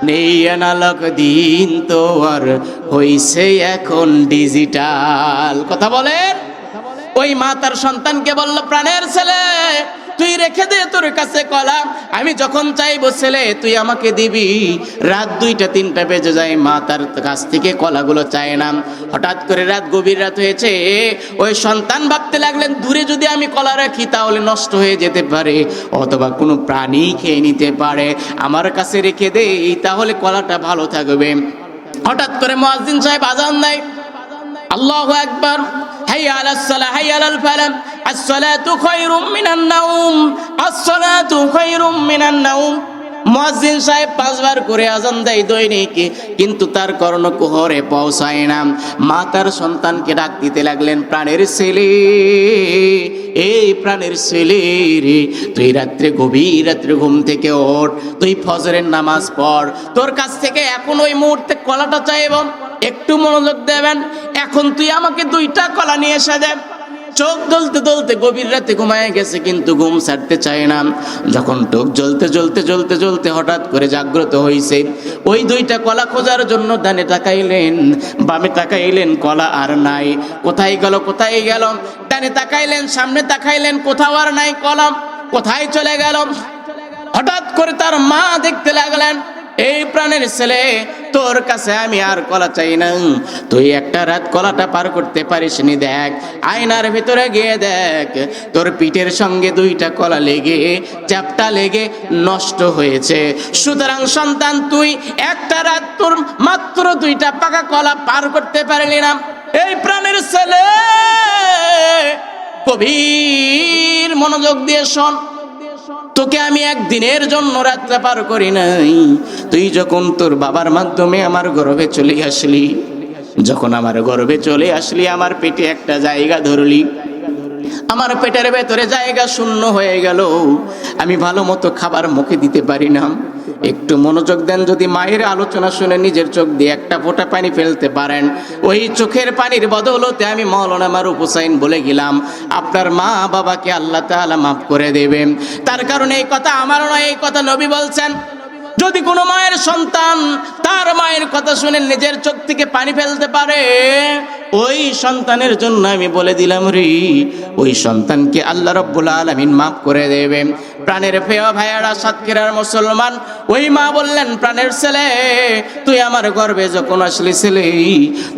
[SPEAKER 1] নেই অ্যানালগ দিন তো আর হইছে এখন ডিজিটাল। কথা বলেন। ওই মা তার সন্তানকে বলল, প্রাণের ছেলে তুই রেখে দে তোর কাছে কলা, আমি যখন চাইবো ছেলে তুই আমাকে দিবি। রাত 2টা-3টা বেজে যায়, মা তার কাছ থেকে কলাগুলো চায় না। হঠাৎ করে রাত গভীর রাত হয়েছে, ওই সন্তান ভাবতে লাগলেন দূরে যদি আমি কলা রাখি তাহলে নষ্ট হয়ে যেতে পারে, অথবা কোনো প্রাণী খেয়ে নিতে পারে, আমার কাছে রেখে দেই তাহলে কলাটা ভালো থাকবে। হঠাৎ করে মুয়াজ্জিন সাহেব আযান দেয়, আল্লাহু আকবার, হাইয়া আলাস সালাহ হাইয়া আলাল ফালাহ, আসসালাতু খায়রুম মিনান নাওম, আসসালাতু খায়রুম মিনান নাওম। মুয়াজ্জিন সাহেব 5 বার করে আযান দেয় দৈনিক, কিন্তু তার কর্ণকুহরে পৌঁছায় না। মা তার সন্তানকে ডাক দিতে লাগলেন, প্রাণের ছেলে, এই প্রাণের ছেলে রে, তুই রাত্রে গভীর রাত্রে ঘুম থেকে ওঠ, তুই ফজরের নামাজ পড়, তোর কাছ থেকে এখন ওই মুহূর্তে কলাটা চাইব, একটু মনোযোগ দেবেন। এখন তুই আমাকে 2টা কলা নিয়ে এসে দে। চোখ জ্বলতে জ্বলতে গভীর রাতে ঘুমায় গেছে, কিন্তু ঘুম ছাড়তে চায় না। যখন চোখ জ্বলতে জ্বলতে জ্বলতে জ্বলতে হঠাৎ করে জাগ্রত হয়েছে, ওই 2টা কলা খোঁজার জন্য ডানে তাকাইলেন, বামে তাকাইলেন, কলা আর নাই। কোথায় গেল কোথায় গেল, ডানে তাকাইলেন, সামনে তাকাইলেন, কোথাও আর নাই কলা, কোথায় চলে গেল। হঠাৎ করে তার মা দেখতে লাগলেন, এই প্রাণের ছেলে, তোর কাছে আমি আর কলা চাই না, তুই একটা রাত কলাটা পার করতে পারিস নি, দেখ আয়নার ভিতরে গিয়ে দেখ, তোর পিঠের সঙ্গে 2টা কলা লেগে চ্যাপটা লেগে নষ্ট হয়েছে। সুতরাং সন্তান, তুই একটা রাত তোর মাত্র 2টা পাকা কলা পার করতে পারলি না। এই প্রাণের ছেলে, গভীর মনোযোগ দিয়ে শোন, তোকে আমি একদিনের জন্য রাত্রে পার করি নাই। তুই যখন তোর বাবার মাধ্যমে আমার গর্ভে চলে আসলি, যখন আমার গর্ভে চলে আসলি, আমার পেটে একটা জায়গা ধরলি, আমার পেটের ভেতরে জায়গা শূন্য হয়ে গেল, আমি ভালো মতো খাবার মুখে দিতে পারি না। একটু মনোযোগ দেন, যদি মায়ের আলোচনা শুনে নিজের চোখ দিয়ে একটা ফোঁটা পানি ফেলতে পারেন, ওই চোখের পানির বদৌলতে আমি মাওলানা মারুফ হোসাইন বলে গেলাম, আপনার মা বাবাকে আল্লাহ তাআলা মাফ করে দেবেন। তার কারণে এই কথা আমার নয়, এই কথা নবী বলছেন। যদি কোনো মায়ের সন্তান তার মায়ের কথা শুনে নিজের চোখ থেকে পানি ফেলতে পারে, ওই সন্তানের জন্য আমি বলে দিলাম রে, ওই সন্তানকে আল্লাহ রাব্বুল আলামিন মাফ করে দেবে। প্রাণের প্রিয় ভাইয়ারা, সাতক্ষীরার মুসলমান, ওই মা বললেন, প্রাণের ছেলে, তুই আমার গর্ভে যখন আসলি ছেলে,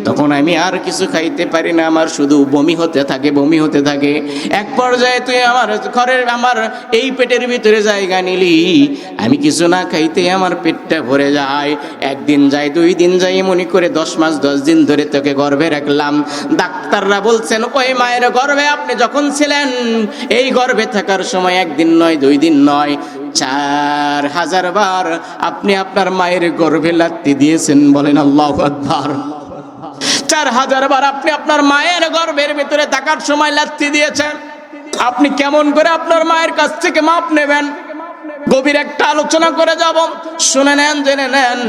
[SPEAKER 1] তখন আমি আর কিছু খাইতে পারি না, আমার শুধু বমি হতে থাকে, বমি হতে থাকে। এক পর্যায়ে তুই আমার ঘরের, আমার এই পেটের ভিতরে জায়গা নিলি, আমি কিছু না খাইতে আমার পেটটা ভরে যায়। 1 দিন যায়, 2 দিন যায়, মনে করে 10 মাস 10 দিন ধরে তোকে গর্ভে রাখলাম। ডাক্তাররা বলছেন, ওই মায়ের গর্ভে আপনি যখন ছিলেন, এই গর্ভে থাকার সময় 1 দিন নয়, 2 দিন নয়, 4000 বার আপনি আপনার মায়ের গর্ভে লাথি দিয়েছেন। বলেন আল্লাহু আকবার। 4000 বার আপনি আপনার মায়ের গর্ভের ভিতরে থাকার সময় লাথি দিয়েছেন। আপনি কেমন করে আপনার মায়ের কাছ থেকে মাপ নেবেন? গভীর একটা আলোচনা করে যাব, শুনে নেন, জেনে নেন।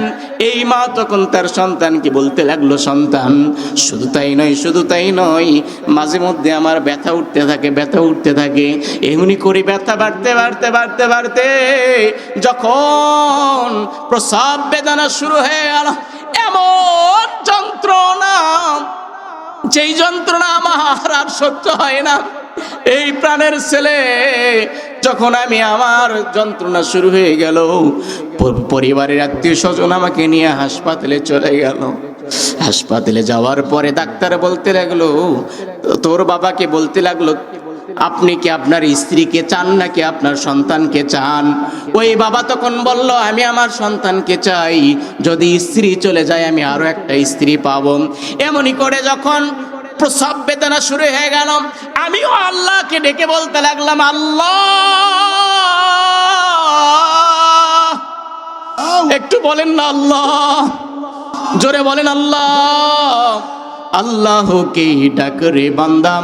[SPEAKER 1] এই মা তখন তার সন্তানকে বলতে লাগলো, সন্তান, শুধু তাই নয়, শুধু তাই নয়, মাঝে মধ্যে আমার ব্যথা উঠতে থাকে, ব্যথা উঠতে থাকে, এমনি করে ব্যথা বাড়তে বাড়তে বাড়তে বাড়তে যখন প্রসব বেদনা শুরু হয়ে গেল, এমন যন্ত্রণা, যেই যন্ত্রণা আমার আর সহ্য হয় না। এই প্রাণের ছেলে, যখন আমি আমার যন্ত্রণা শুরু হয়ে গেল, পরিবারের আত্মীয় স্বজন আমাকে নিয়ে হাসপাতালে চলে গেল। হাসপাতালে যাওয়ার পরে ডাক্তার বলতে লাগলো, তোর বাবাকে বলতে লাগলো, আপনি কি আপনার স্ত্রীকে চান নাকি আপনার সন্তানকে চান? ওই বাবা তখন বলল, আমি আমার সন্তানকে চাই, যদি স্ত্রী চলে যায় আমি আরো একটা স্ত্রী পাবো। এমনই করে যখন প্রসব বেদনা শুরু হয়ে গেল। আমিও আল্লাহকে ডেকে বলতে লাগলাম, আল্লাহ, একটু বলেন না আল্লাহ, জোরে বলেন আল্লাহ। আল্লাহকে ডাক রে বান্দা,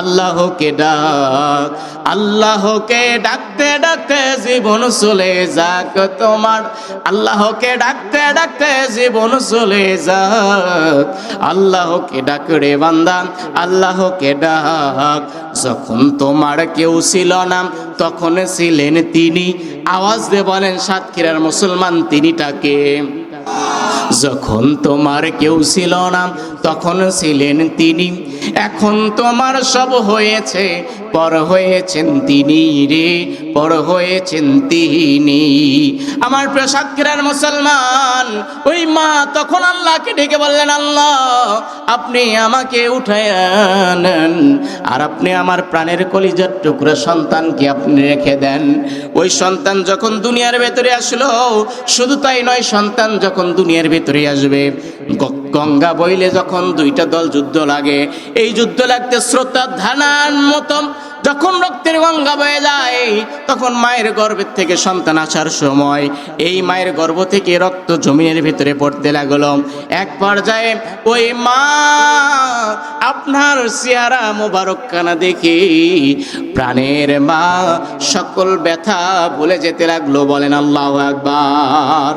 [SPEAKER 1] আল্লাহকে ডাক। আল্লাহকে ডাকতে ডাকতে জীবন চলে যাক তোমার, আল্লাহকে ডাকতে ডাকতে জীবন চলে যাক। আল্লাহকে ডাক রে বান্দা, আল্লাহকে ডাক। যখন তোমার কেউ ছিল না তখন ছিলেন তিনি। আওয়াজ দিয়ে বলেন সাতক্ষীরার মুসলমান, তিনিটাকে। যখন তোমার কেউ ছিল না তখন ছিলেন তিনি। এখন তোমার সব হয়েছে, পর হয়েছেন তিনি রে, পর হয়েছেন তিনি। আমার প্রিয় সাতক্ষীরার মুসলমান, ওই মা তখন আল্লাহকে ডেকে বললেন, আল্লাহ, আপনি আমাকে উঠায় আনেন, আর আপনি আমার প্রাণের কলিজার টুকরা সন্তানকে আপনি রেখে দেন। ওই সন্তান যখন দুনিয়ার ভেতরে আসলো, শুধু তাই নয়, সন্তান যখন দুনিয়ার ভেতরে আসবে, গঙ্গা বইলে যখন দুইটা দল যুদ্ধ লাগে, এই যুদ্ধ লাগতে স্রোতা ধানার মতো যখন রক্তের গঙ্গা বয়ে যায়, তখন মায়ের গর্ভের থেকে সন্তান আসার সময় এই মায়ের গর্ভ থেকে রক্ত জমিনের ভিতরে পড়তে লাগলো। এক পর্যায়ে ওই মা আপনার চেহারা মোবারক কানা দেখে প্রাণের মা সকল ব্যথা ভুলে যেতে লাগলো। বলেন আল্লাহু আকবার,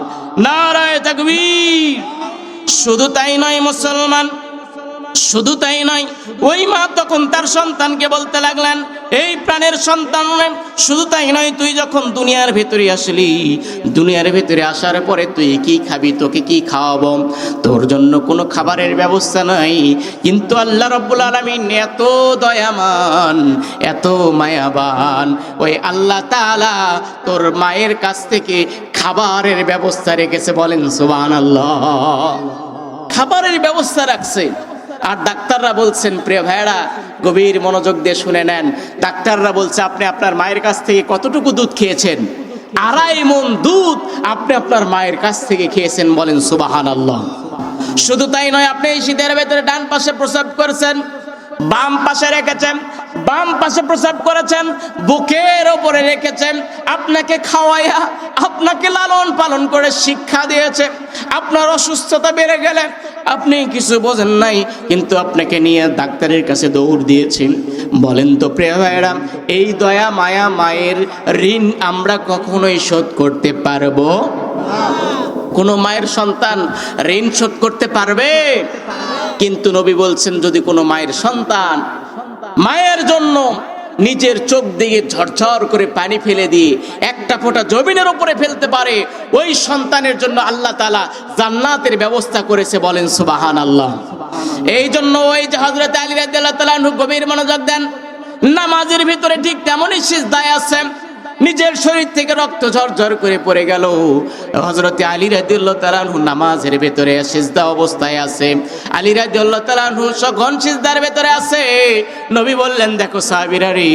[SPEAKER 1] নারায়ে তাকবীর। শুধু তাই নয় মুসলমান, শুধু তাই নয়, ওই মা তখন তার সন্তানকে বলতে লাগলেন, এই প্রাণের সন্তান, শুধু তাই নয়, তুই যখন দুনিয়ার ভেতরে আসলি, দুনিয়ার ভেতরে আসার পরে তুই কি খাবি, তোকে কি খাওয়াবো? তোর জন্য কোনো খাবারের ব্যবস্থা নাই, কিন্তু আল্লাহ রাব্বুল আলামিন এত দয়াবান, এত মায়াবান, ওই আল্লাহ তাআলা তোর মায়ের কাছ থেকে খাবারের ব্যবস্থা রেখেছে। বলেন সুবহানাল্লাহ। খাবারের ব্যবস্থা রাখছে। আর ডাক্তাররা বলছেন, প্রিয় ভাইরা গভীর মনোযোগ দিয়ে শুনে নেন, ডাক্তাররা বলছে আপনি আপনার মায়ের কাছ থেকে কতটুকু দুধ খেয়েছেন? 2.5 মণ দুধ আপনি আপনার মায়ের কাছ থেকে খেয়েছেন। বলেন সুবহানাল্লাহ। শুধু তাই নয়, আপনি এই শীতের ভেতরে ডান পাশে প্রস্রাব করেছেন, বাম পাশে রেখেছেন, বাম পাশে প্রস্রাব করেছেন, বুকের ওপরে রেখেছেন। আপনাকে খাওয়াইয়া, আপনাকে লালন পালন করে শিক্ষা দিয়েছে। আপনার অসুস্থতা বেড়ে গেলে আপনি কিছু বোঝেন নাই, কিন্তু আপনাকে নিয়ে ডাক্তারের কাছে দৌড় দিয়েছেন। বলেন তো প্রিয় ভাইরা, এই দয়া মায়া মায়ের ঋণ আমরা কখনোই শোধ করতে পারবো? কোনো মায়ের সন্তান ঋণ শোধ করতে পারবে? কিন্তু নবী বলছেন, যদি কোনো মায়ের সন্তান মায়ের জন্য নিজের চোখ দিয়ে ঝরঝর করে পানি ফেলে দিয়ে একটা ফোঁটা জমিনের উপরে ফেলতে পারে, ওই সন্তানের জন্য আল্লাহ তাআলা জান্নাতের ব্যবস্থা করেছে। বলেন সুবহানাল্লাহ। এই জন্য ওই যে হযরত আলী রাদিয়াল্লাহু তাআলা আনহু গভীর মনোযোগ দেন, নামাজের ভিতরে ঠিক তেমনই সিজদায় আছেন, নিজের শরীর থেকে রক্ত ঝরঝর করে পড়ে গেল। হযরত আলী রাদিয়াল্লাহু তাআলা আনহু নামাজের ভিতরে সিজদা অবস্থায় আছে। আলী রাদিয়াল্লাহু তাআলা আনহু সঘন সিজদার ভিতরে আছে। নবী বললেন, দেখো সাহাবীরা রে,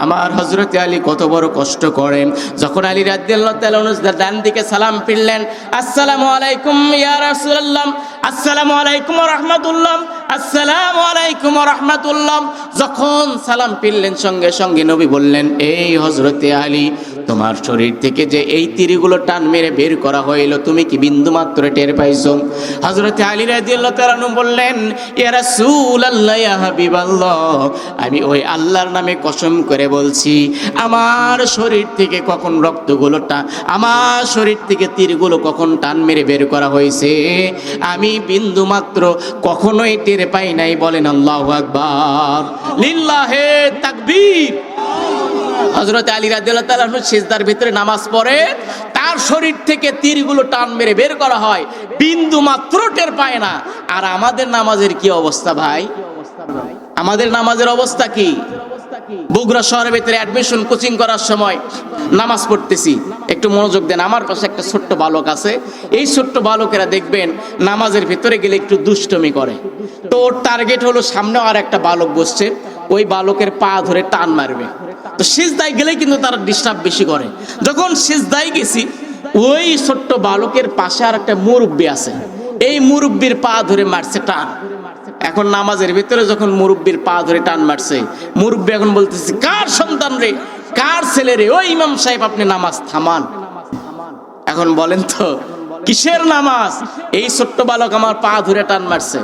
[SPEAKER 1] আমার হযরত আলী কত বড় কষ্ট করে। যখন আলী রাদিয়াল্লাহু তাআলা আনহু ডান দিকে সালাম ফিরলেন, আসসালামু আলাইকুম ইয়া রাসূলুল্লাহ, আসসালামু আলাইকুম ওয়া রাহমাতুল্লাহ, আসসালামু আলাইকুম ওয়া রাহমাতুল্লাহ। যখন সালাম ফিরলেন, সঙ্গে সঙ্গে নবী বললেন, এই হযরতে আলী, তোমার শরীর থেকে যে এই তীরগুলো টান মেরে বের করা হইল, তুমি কি বিন্দু মাত্র টের পাইছো? হযরত আলী রাদিয়াল্লাহু তাআলা আনহু বললেন, ইয়া রাসূলুল্লাহ, ইয়া হাবিবাল্লাহ, আমি ওই আল্লাহর নামে কসম করে বলছি, আমার শরীর থেকে কখন রক্তগুলো আমার শরীর থেকে তীরগুলো কখন টান মেরে বের করা হয়েছে, আমি বিন্দু মাত্র কখনোই টের পাই নাই। বলেন আল্লাহু আকবার, লিল্লাহে তাকবীর। হযরত আলী রাদিয়াল্লাহু তাআলা আনহু সিজদার ভিতরে নামাজ পড়ে, তার শরীর থেকে তীরগুলো টান মেরে বের করা হয়, বিন্দু মাত্র টের পায় না। আর আমাদের নামাজের কি অবস্থা ভাই? আমাদের নামাজের অবস্থা কি? বগুড়া শহরের ভিতরে অ্যাডমিশন কোচিং করার সময় নামাজ পড়তেছি, একটু মনোযোগ দেন। আমার পাশে একটা ছোট্ট বালক আছে। এই ছোট্ট বালকেরা দেখবেন নামাজের ভিতরে গেলে একটু দুষ্টমি করে। তো ওর টার্গেট হলো সামনে আর একটা বালক বসছে, ওই বালকের পা ধরে টান মারবে। তো সিজদায় গেলে কিন্তু তারা ডিস্টার্ব বেশি করে। যখন সিজদায় গেছি, ওই ছোট্ট বালকের পাশে আর একটা মুরব্বি আছে, এই মুরব্বির পা ধরে মারছে টান। এখন নামাজের ভিতরে যখন মুরব্বির পা ধরে টান মারছে, মুরব্বি এখন বলতেছে, কার সন্তান রে, কার ছেলে রে, ও ইমাম সাহেব আপনি নামাজ থামান। এখন বলেন তো কিসের নামাজ? এই ছোট্ট বালক আমার পা ধরে টান মারছে।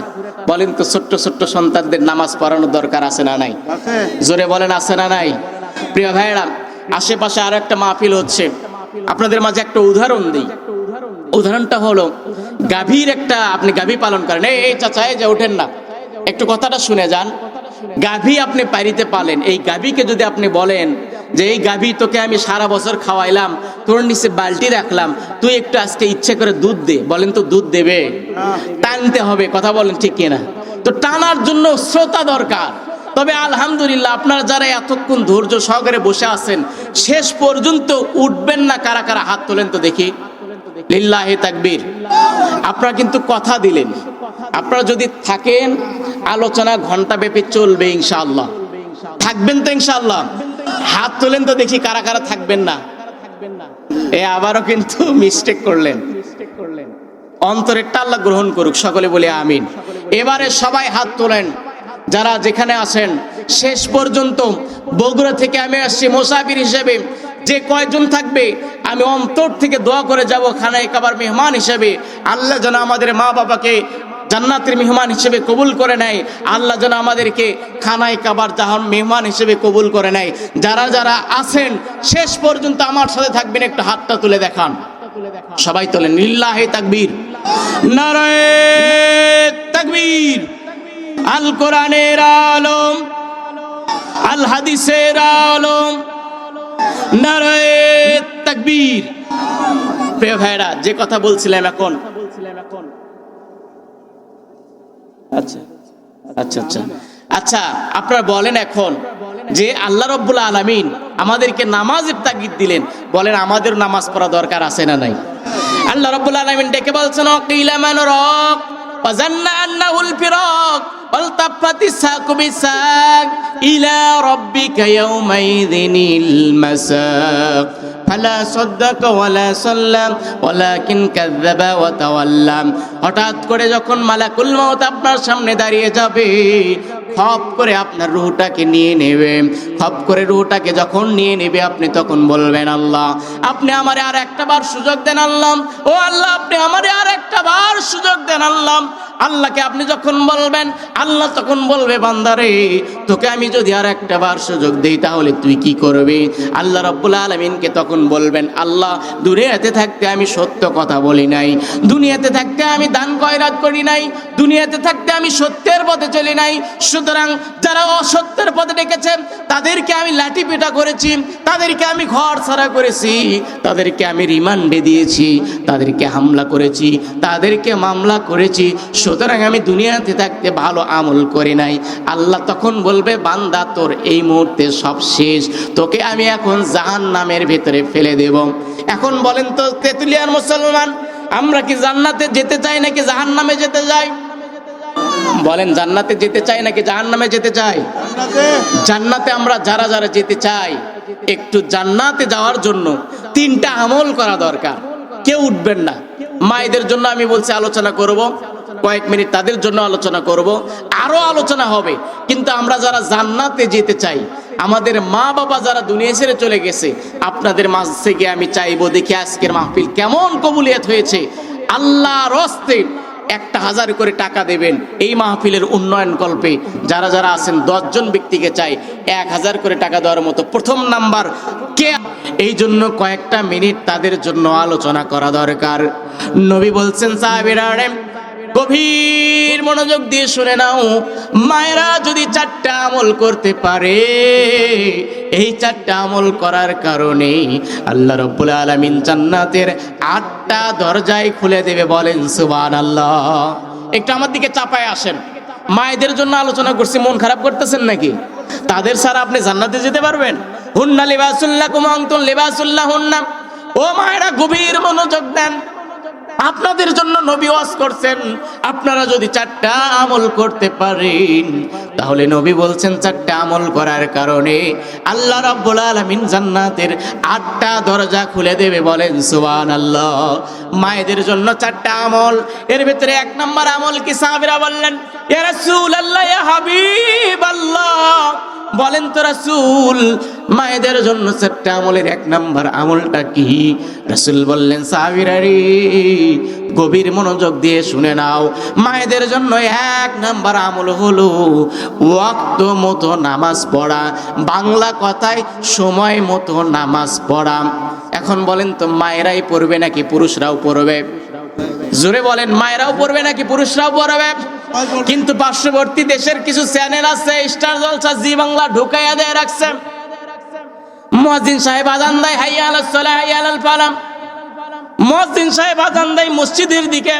[SPEAKER 1] বলেন তো ছোট্ট ছোট্ট সন্তানদের নামাজ পড়ানোর দরকার আছে না নাই? জোরে বলেন আছে না নাই? প্রিয় ভাইরা, আশেপাশে আরো একটা মাহফিল হচ্ছে, আপনাদের মাঝে একটা উদাহরণ দিই। উদাহরণটা হলো গাভীর একটা, আপনি গাভী পালন করেন, এই চাচা এই যে ওঠেন না, একটু কথাটা শুনে যান। গাভী আপনি পাইরিতে পালেন, এই গাভীকে যদি আপনি বলেন যে এই গাভী তোকে আমি সারা বছর খাওয়াইলাম, তোর নিচে বালতি রাখলাম, তুই একটু আজকে ইচ্ছে করে দুধ দে, বলেন তো দুধ দেবে? টানতে হবে, কথা বলেন ঠিক কিনা? তো টানার জন্য শ্রোতা দরকার। তবে আলহামদুলিল্লাহ আপনারা যারা এতক্ষণ ধৈর্য সহকারে বসে আছেন, শেষ পর্যন্ত উঠবেন না কারা কারা হাত তোলেন তো দেখি। লিল্লাহি তাকবীর। আপনারা কিন্তু কথা দিলেন, আপনারা যদি থাকেন আলোচনা ঘন্টা ব্যাপী চলবে ইনশাআল্লাহ। থাকবেন তো ইনশাআল্লাহ? হাত তোলেন তো দেখি কারা কারা থাকবেন না। আবারও কিন্তু মিস্টেক করলেন। অন্তরেরটা আল্লাহ গ্রহণ করুক, সকলে বলে আমিন। এবারে সবাই হাত তোলেন যারা যেখানে আছেন। শেষ পর্যন্ত বগুড়া থেকে আমি আসছি মুসাফির হিসেবে, যে কয়জন থাকবে আমি অন্তর থেকে দোয়া করে যাব খানায়ে কাবার মেহমান হিসেবে। আল্লাহ যেন আমাদের মা বাবাকে জান্নাতের মেহমান হিসেবে কবুল করে নেয়। আল্লাহ যেন আমাদেরকে খানায়ে কাবার জাহান মেহমান হিসেবে কবুল করে নেয়। যারা যারা আছেন শেষ পর্যন্ত আমার সাথে থাকবেন, একটু হাতটা তুলে দেখান। সবাই তোলেন। লিল্লাহি তাকবীর, নারায়ে তাকবীর। আল কোরআনের আলম, আল হাদিসের আলম, নারায়ে তাকবীর। প্রিয় ভাইরা, যে কথা বলছিলাম এখন, আচ্ছা আচ্ছা আচ্ছা আচ্ছা আপনারা বলেন এখন যে আল্লাহ রাব্বুল আলামিন আমাদেরকে নামাজের তাগিদ দিলেন, বলেন আমাদের নামাজ পড়া দরকার আছে না নাই? আল্লাহ রাব্বুল আলামিন ডেকে বলছেন, ওয়াকিলা মান রাক ওয়া জান্না আন্নাহুল ফিরাক ওয়ালতাফাতিস সাকু বিসাক ইলা রাব্বিকা ইয়াউমাইযিনিল মাসাক ফালা সাদ্দাকা ওয়ালা সাল্লাম ওয়ালাকিন কাযাবা ওয়া তাওয়াল্লা। হঠাৎ করে যখন মালাকুল মউত আপনার সামনে দাঁড়িয়ে যাবে, খপ করে আপনার রূহটাকে নিয়ে নেবে। খপ করে রূহটাকে যখন নিয়ে নেবে, আপনি তখন বলবেন, আল্লাহ আপনি আমারে আর একটা বার সুযোগ দেন আল্লাহ, ও আল্লাহ আপনি আমারে আর একটা বার সুযোগ দেন আল্লাহ। আল্লাহকে আপনি যখন বলবেন, আল্লাহ তখন বলবে, বান্দারে তোকে আমি যদি আর একটা বার সুযোগ দেই তাহলে তুই কি করবি? আল্লাহ রাব্বুল আলামিনকে তখন বলবেন, আল্লাহ দুনিয়াতে থাকতে আমি সত্য কথা বলি নাই, দুনিয়াতে থাকতে আমি দান খয়রাত করি নাই, দুনিয়াতে থাকতে আমি সত্যের পথে চলি নাই। সুতরাং যারা অসত্যের পথে ডেকেছে তাদেরকে আমি লাঠি পেটা করেছি, তাদেরকে আমি ঘর ছাড়া করেছি, তাদেরকে আমি রিমান্ডে দিয়েছি, তাদেরকে হামলা করেছি, তাদেরকে মামলা করেছি। সুতরাং আমি দুনিয়াতে থাকতে ভালো আমল করি নাই। আল্লাহ তখন বলবে, বান্দা তোর এই মুহূর্তে সব শেষ, তোকে আমি এখন জাহান্নামের ভেতরে ফেলে দেব। এখন বলেন তো তেতুলিয়ার মুসলমান, আমরা কি জান্নাতে যেতে চাই নাকি জাহান্নামে যেতে চাই? বলেন জান্নাতে যেতে চাই নাকি জাহান্নামে যেতে চাই? জান্নাতে আমরা যারা যারা যেতে চাই, একটু জান্নাতে যাওয়ার জন্য তিনটা আমল করা দরকার। কেউ উঠবেন না। মায়েদের জন্য আমি বলছি আলোচনা করব, কয়েক মিনিট তাদের জন্য আলোচনা করব, আরো আলোচনা হবে। কিন্তু আমরা যারা জান্নাতে যেতে চাই, আমাদের মা বাবা যারা দুনিয়া ছেড়ে চলে গেছে, আপনাদের মাঝ থেকে আমি চাইবো দেখি আজকের মাহফিল কেমন কবুলিয়ত হয়েছে। আল্লাহর রাস্তে 1000 করে টাকা দেবেন এই মাহফিলের উন্নয়ন কল্পে। যারা যারা আছেন 10 জন ব্যক্তিকে চাই 1000 করে টাকা দেওয়ার মতো প্রথম নাম্বার কে, এই জন্য কয়েকটা মিনিট তাদের জন্য আলোচনা করা দরকার। নবী বলছেন, সাহাবীরা গভীর মনোযোগ দিয়ে শুনে নাও, মায়েরা যদি 4টা আমল করতে পারে, এই 4টা আমল করার কারণে আল্লাহ রাব্বুল আলামিন জান্নাতের 8টা দরজায় খুলে দেবে। বলেন সুবহানাল্লাহ। একটু আমার দিকে চাপায় আসেন। মায়েদের জন্য আলোচনা করছি, মন খারাপ করতেছেন নাকি? তাদের ছাড়া আপনি জান্নাতে যেতে পারবেন? হুন্না লিবাসুল লাকুম ওয়া আনতুম লিবাসুল লাহুন্না। ও মায়েরা গভীর মনোযোগ দেন। আপনাদের জন্য নবী ওয়াজ করছেন, আপনারা যদি 4টা আমল করতে পারেন, তাহলে নবী বলছেন 4টা আমল করার কারণে আল্লাহ রাব্বুল আলামিন জান্নাতের 8টা দরজা খুলে দেবে। বলেন সুবহানাল্লাহ। মায়েদের জন্য 4টা আমল, এর ভিতরে 1 নম্বর আমল কি? সাহাবীরা বললেন, ইয়া রাসূলুল্লাহ, ইয়া হাবিবাল্লাহ, বলেন তো রাসূল, মায়েদের জন্য 4টা আমলের 1 নম্বর আমলটা কি? রাসূল বললেন, সাহাবীরা রে, গভীর মনোযোগ দিয়ে শুনে নাও, মায়েদের জন্য 1 নম্বর আমল হলো ওয়াক্ত মতো নামাজ পড়া, বাংলা কথায় সময় মতো নামাজ পড়া। এখন বলেন তো, মায়েরাই পড়বে নাকি পুরুষরাও পড়বে? জোরে বলেন, মায়েরাও পড়বে নাকি পুরুষরাও পড়বে? কিন্তু পার্শ্ববর্তী দেশের কিছু চ্যানেল আছে, স্টার জলসা, জি বাংলা ঢুকাইয়া দিয়ে রাখছে, মুয়াজ্জিন সাহেব আযান দেয়, হাইয়া আলাস সালাহ, হাইয়া আলাল ফালাহ, মুয়াজ্জিন সাহেব আযান দেয় মসজিদের দিকে,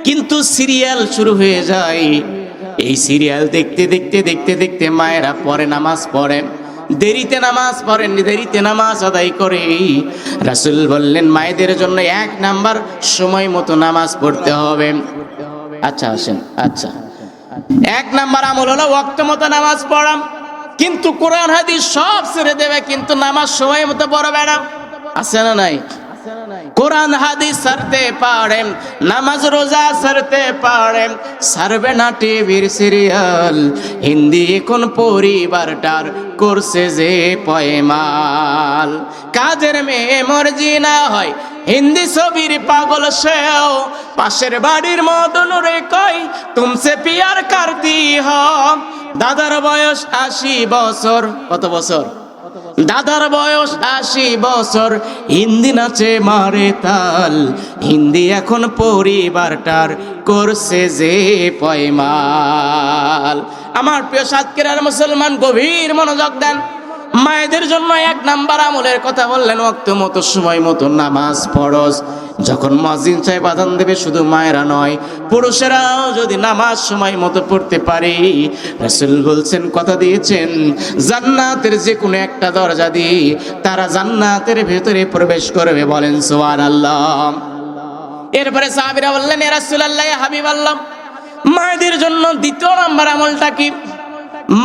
[SPEAKER 1] কিন্তু সিরিয়াল শুরু হয়ে যায়। এই সিরিয়াল দেখতে দেখতে দেখতে দেখতে মায়েরা পরে নামাজ পড়ে, দেরিতে নামাজ পড়েন, দেরিতে নামাজ আদায় করে। রাসূল বললেন, মায়েদের জন্য 1 নাম্বার সময় মতো নামাজ পড়তে হবে। আচ্ছা আসেন, আচ্ছা 1 নাম্বার আমল হলো ওয়াক্ত মতো নামাজ পড়া, কিন্তু কোরআন হাদিস সব ছেড়ে দেবে, কিন্তু নামাজ সময় মতো পড়বে না। আছে না নাই? কোরআন হাদিস ছাড়তে পারেন, নামাজ রোজা ছাড়তে পারেন, ছাড়বে না টিভির সিরিয়াল। হিন্দি এখন পরিবারটার করছে যে পয়মাল, কাজের মেয়ে মর্জি না হয় হিন্দি ছবির পাগল সেও, পাশের বাড়ির মদন রে কই তুমসে পিয়ার করতি হো। দাদার বয়স 80 বছর, কত বছর? দাদার বয়স 80 বছর, হিন্দি নাচে মারে তাল, হিন্দি এখন পরিবারটার করছে যে পয়মাল। আমার প্রিয় সাতক্ষীরার মুসলমান, গভীর মনোযোগ দেন। মায়েদের জন্য 1 নাম্বার আমলের কথা বললেন, ওয়াক্ত মতো সময় মতো নামাজ পড়স। যখন মুয়াজ্জিন সাহেব আযান দেবে, শুধু মায়েরা নয়, পুরুষেরাও যদি নামাজ সময় মতো পড়তে পারে, রাসূল বলছেন, কথা দিয়েছেন, জান্নাতের যে কোনো একটা দরজা দিয়ে তারা জান্নাতের ভেতরে প্রবেশ করবে। বলেন সুবহানাল্লাহ। এরপরে সাহাবীরা বললেন, ইয়া রাসূলুল্লাহ, ইয়া হাবিবাল্লাহ, মায়েদের জন্য 2 নাম্বার আমলটা কি?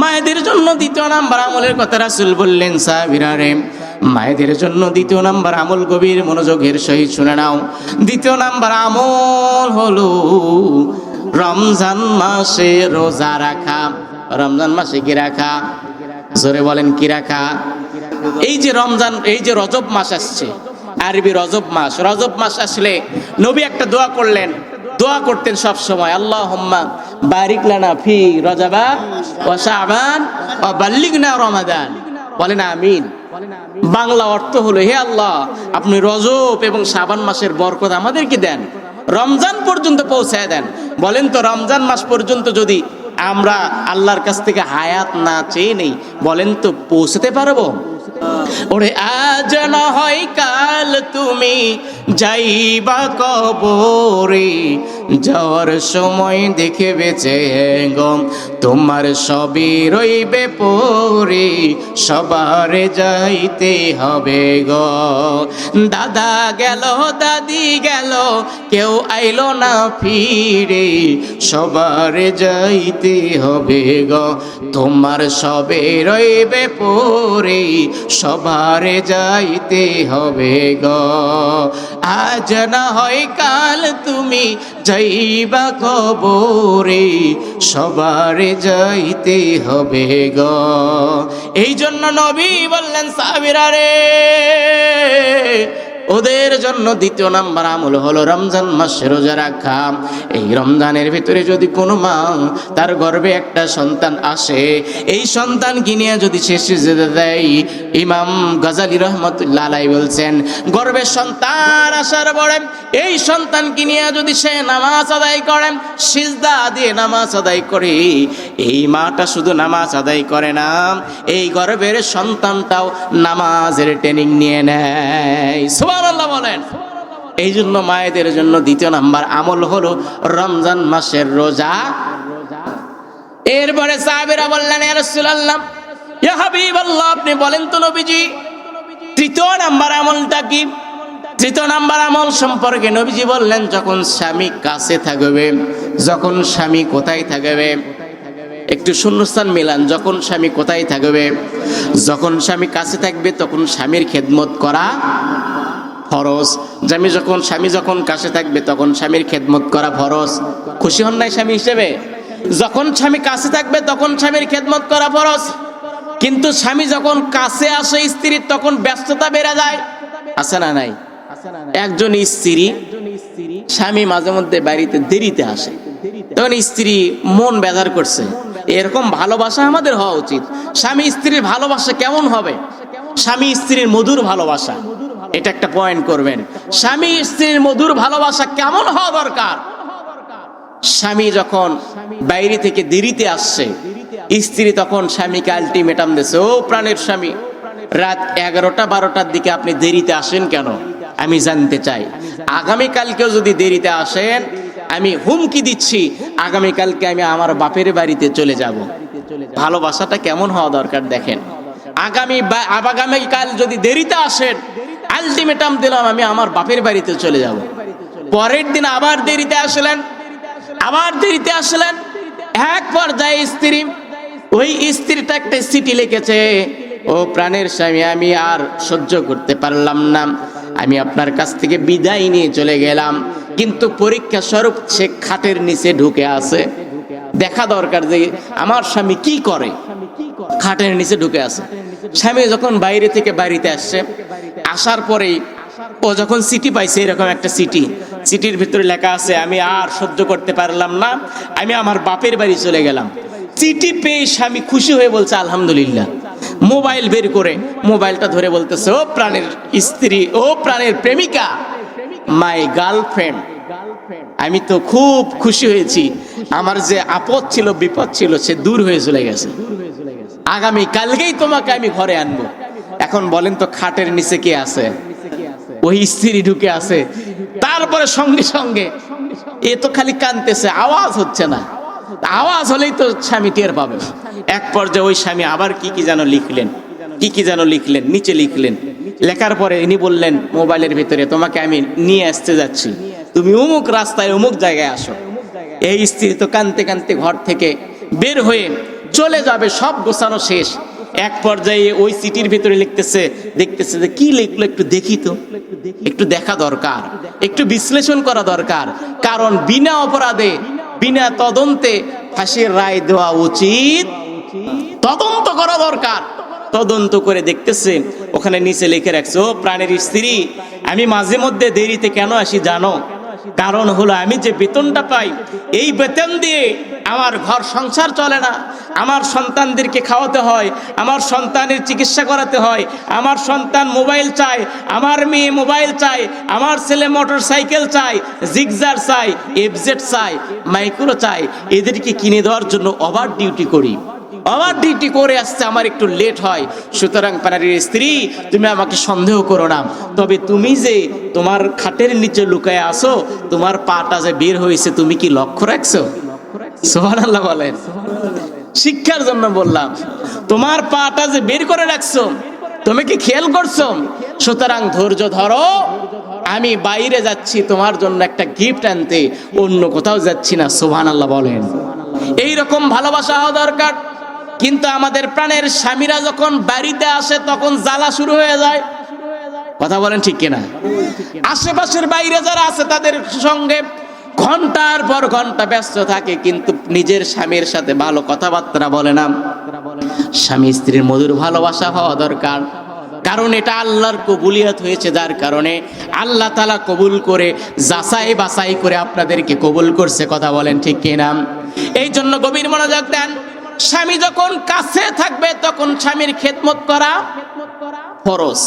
[SPEAKER 1] মায়েদের জন্য 2 নাম্বার আমলের কথা রাসূল বললেন, সাহাবীরা রে, মায়েদের জন্য 2 নাম্বার আমল, গভীর মনোযোগের সহিত শুনে নাও। 2 নাম্বার আমল হলো রমজান মাসে রোজা রাখা। রমজান মাসে কি রাখা? জোরে বলেন, কি রাখা? এই যে রমজান, এই যে রজব মাস আসছে, আরবি রজব মাস, রজব মাস আসলে নবী একটা দোয়া করলেন, দোয়া করতেন সব সময়, আল্লাহুম্মা বারিক লানা ফি রজবা ওয়া শাবান ওয়া বাল্লিগনা রমাদান। বলেন আমিন। বাংলা অর্থ হলো, হে আল্লাহ, আপনি রজব এবং শাবান মাসের বরকত আমাদেরকে দেন, রমজান পর্যন্ত পৌঁছায় দেন। বলেন তো, রমজান মাস পর্যন্ত যদি আমরা আল্লাহর কাছ থেকে হায়াত না চেয়ে নেই, বলেন তো পৌঁছতে পারবো? ওরে আজ না হয় কাল তুমি যাইবা কবরে, যাওয়ার সময় দেখে বেঁচে গম তোমার সবই রইবে পরে, সবার যাইতে হবে গো। দাদা গেল, দাদি গেল, কেউ আইলো না ফিরে, সবার যাইতে হবে গো, তোমার সবে রইবে পরে, সবার যাইতে হবে গো। আজ না হয় কাল তুমি যাইবা কবরে, সবার যাইতে হবে গো। এই জন্য নবী বললেন, সাহাবীরা রে, ওদের জন্য 2 নাম্বার আমল হলো রমজান মাসে রোজা রাখা। এই রমজানের ভিতরে যদি কোনো মা তার গর্ভে একটা সন্তান আসে, এই সন্তানকে নিয়ে যদি সে সিজদা দেয়, ইমাম গাজালি রহমতুল্লাহ আলাইহি বলছেন, গর্ভে সন্তান আসার পরে এই সন্তানকে নিয়ে যদি সে নামাজ আদায় করে, সিজদা দিয়ে নামাজ আদায় করে, এই মাটা শুধু নামাজ আদায় করে না, এই গর্ভের সন্তানটাও নামাজের ট্রেনিং নিয়ে নেয়। সুবহানাল্লাহ বলেন। এই জন্য মায়েদের জন্য 2 নাম্বার আমল হলো রমজান মাসের রোজা। এরপরে সাহাবীরা বললেন, ইয়া রাসূলুল্লাহ, ইয়া হাবিবাল্লাহ, আপনি বলেন তো নবীজি 3 নাম্বার আমলটা কি? তৃতীয় নাম্বার আমল সম্পর্কে নবীজি বললেন, যখন স্বামী কাছে থাকবে, যখন স্বামী কোথায় থাকবে, একটু শূন্যস্থান মিলান, যখন স্বামী কোথায় থাকবে, যখন স্বামী কাছে থাকবে তখন স্বামীর খেদমত করা ফরজ। স্বামী যখন কাছে থাকবে তখন স্বামীর খেদমত করা ফরজ। খুশি হন নাই স্বামী হিসেবে? যখন স্বামী কাছে থাকবে তখন স্বামীর খেদমত করা ফরজ। কিন্তু স্বামী যখন কাছে আসে স্ত্রীর, তখন ব্যস্ততা বেড়ে যায়, আছে না নাই? একজন স্ত্রী, স্বামী মাঝে মধ্যে বাড়িতে দেরিতে আসে, তখন স্ত্রী মন বেজার করছে। এরকম ভালোবাসা আমাদের হওয়া উচিত। স্বামী স্ত্রীর ভালোবাসা কেমন হবে? স্বামী স্ত্রীর মধুর ভালোবাসা, এটা একটা পয়েন্ট করবেন। স্বামী স্ত্রীর মধুর ভালোবাসা কেমন হওয়া দরকার? স্বামী যখন বাইরে থেকে দেরিতে আসছে, স্ত্রী তখন স্বামীকে আলটিমেটাম দিচ্ছে, ও প্রাণের স্বামী, রাত 11টা-12টার দিকে আপনি দেরিতে আসেন কেন? আমি জানতে চাই। আগামীকালকেও যদি দেরিতে আসেন, আমি হুমকি দিচ্ছি, আগামীকালকে আমি আমার বাপের বাড়িতে চলে যাব। ভালোবাসাটা কেমন হওয়া দরকার দেখেন। আগামীকাল যদি দেরিতে আসেন, আলটিমেটাম দিলাম, আমি আমার বাপের বাড়িতে চলে যাব। পরের দিন আবার দেরিতে আসলেন, এক পর্যায়ে স্ত্রী, ওই স্ত্রীটা একটা চিঠি লিখেছে, ও প্রাণের স্বামী, আমি আর সহ্য করতে পারলাম না, আমি আপনার কাছ থেকে বিদায় নিয়ে চলে গেলাম। কিন্তু পরীক্ষা স্বরূপ সে খাটের নিচে ঢুকে আছে। দেখা দরকার যে আমার স্বামী কি করে। খাটের নিচে ঢুকে আছে। স্বামী যখন বাইরে থেকে বাড়িতে আসছে, আসার পরেই ও যখন চিঠি পাইছে, এরকম একটা চিঠির ভিতরে লেখা আছে, আমি আর সহ্য করতে পারলাম না, আমি আমার বাপের বাড়ি চলে গেলাম। চিঠি পেয়ে স্বামী খুশি হয়ে বলছে আলহামদুলিল্লাহ। মোবাইল বের করে মোবাইলটা ধরে বলতেছে, ও প্রাণের স্ত্রী, ও প্রাণের প্রেমিকা, মাই গার্লফ্রেন্ড, আমি তো খুব খুশি হয়েছি, আমার যে আপদ ছিল, বিপদ ছিল, সে দূর হয়ে চলে গেছে। আগামী কালকেই তোমাকে আমি ঘরে আনবো। এখন বলেন তো, খাটের নিচে কে আছে? ওই স্ত্রী ঢুকে আছে। তারপরে সঙ্গে সঙ্গে এ তো খালি কাঁদতেছে, আওয়াজ হচ্ছে না। আওয়াজ হলেই তো স্বামী টের পাবে। এক পর্যায়ে ওই স্বামী আবার কি কি যেন লিখলেন, নিচে লিখলেন। লেখার পরে ইনি বললেন মোবাইলের ভিতরে, তোমাকে আমি নিয়ে আসতে যাচ্ছি, তুমি অমুক রাস্তায় অমুক জায়গায় আসো। এই স্ত্রী তো কাঁদতে কাঁদতে ঘর থেকে বের হয়ে চলে যাবে, সব গোছানো শেষ। এক পর্যায়ে ওই চিঠির ভিতরে দেখতেছে যে কি লিখলো, একটু দেখি তো, একটু দেখা দরকার, একটু বিশ্লেষণ করা দরকার। কারণ বিনা অপরাধে, বিনা তদন্তে ফাঁসির রায় দেওয়া উচিত, তদন্ত করা দরকার। তদন্ত করে দেখতেছে, ওখানে নিচে লিখে রাখছে, ও প্রাণের স্ত্রী, আমি মাঝে মধ্যে দেরিতে কেন আসি জানো? কারণ হলো আমি যে বেতনটা পাই, এই বেতন দিয়ে আমার ঘর সংসার চলে না। আমার সন্তানদেরকে খাওয়াতে হয়, আমার সন্তানের চিকিৎসা করাতে হয়, আমার সন্তান মোবাইল চায়, আমার মেয়ে মোবাইল চায়, আমার ছেলে মোটর সাইকেল চায়, জিগজার চায়, এফজেড চায়, মাইক্রো চায়। এদেরকে কিনে দেওয়ার জন্য ওভার ডিউটি করে আসছে, আমার একটু লেট হয়। সুতরাং প্রাণের স্ত্রী, তুমি আমাকে সন্দেহ করো না, তবে তুমি যে তোমার খাটের নিচে লুকায় আসো, তোমার পাটা যে বের হয়েছে, তুমি কি লক্ষ্য রাখছো? সুবহানাল্লাহ বলেন। শিক্ষার জন্য বললাম, তোমার পাটা যে বের করে রাখছো, তুমি কি খেয়াল করছো? সুতরাং ধৈর্য ধরো, আমি বাইরে যাচ্ছি তোমার জন্য একটা গিফট আনতে, অন্য কোথাও যাচ্ছি না। সুবহানাল্লাহ বলেন। এইরকম ভালোবাসা হওয়া দরকার। কিন্তু আমাদের প্রাণের স্বামীরা যখন বাড়িতে আসে, তখন জ্বালা শুরু হয়ে যায়। কথা বলেন ঠিক কিনা? আশেপাশের বাইরে যারা আছে তাদের সঙ্গে ঘন্টার পর ঘন্টা ব্যস্ত থাকে, কিন্তু নিজের স্বামীর সাথে ভালো কথাবার্তা বলে না। স্বামী স্ত্রীর মধুর ভালোবাসা হওয়া দরকার। কারণ এটা আল্লাহর কবুলিয়ত হয়েছে, যার কারণে আল্লাহ তাআলা কবুল করে, যাচাই বাছাই করে আপনাদেরকে কবুল করছে। কথা বলেন ঠিক কিনা? এই জন্য গভীর মনোযোগ দেন। স্বামী যখন কাছে থাকবে, তখন স্বামীর খেদমত করা ফরজ।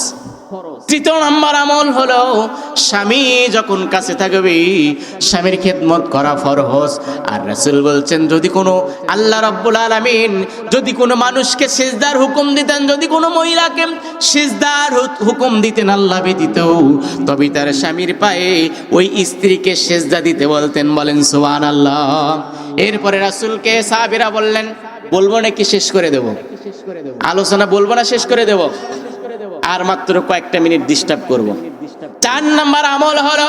[SPEAKER 1] তৃতীয় নম্বর আমল হলো, স্বামী যখন কাছে থাকবে, স্বামীর খেদমত করা ফরজ। আর রাসূল বলছেন, যদি কোনো আল্লাহ রাব্বুল আলামিন যদি কোনো মানুষকে সিজদার হুকুম দিতেন, যদি কোনো মহিলাকে সিজদার হুকুম দিতেন আল্লাহ ব্যতীত, তবে তার স্বামীর পায়ে ওই স্ত্রীকে সিজদা দিতে বলতেন। বলেন সুবহানাল্লাহ। এরপরে রাসূলকে সাহাবীরা বললেন, বলবো নাকি শেষ করে দেব আলোচনা? বলবো না শেষ করে দেব? আর মাত্র কয়েকটা মিনিট ডিস্টার্ব করব। 4 নাম্বার আমল হলো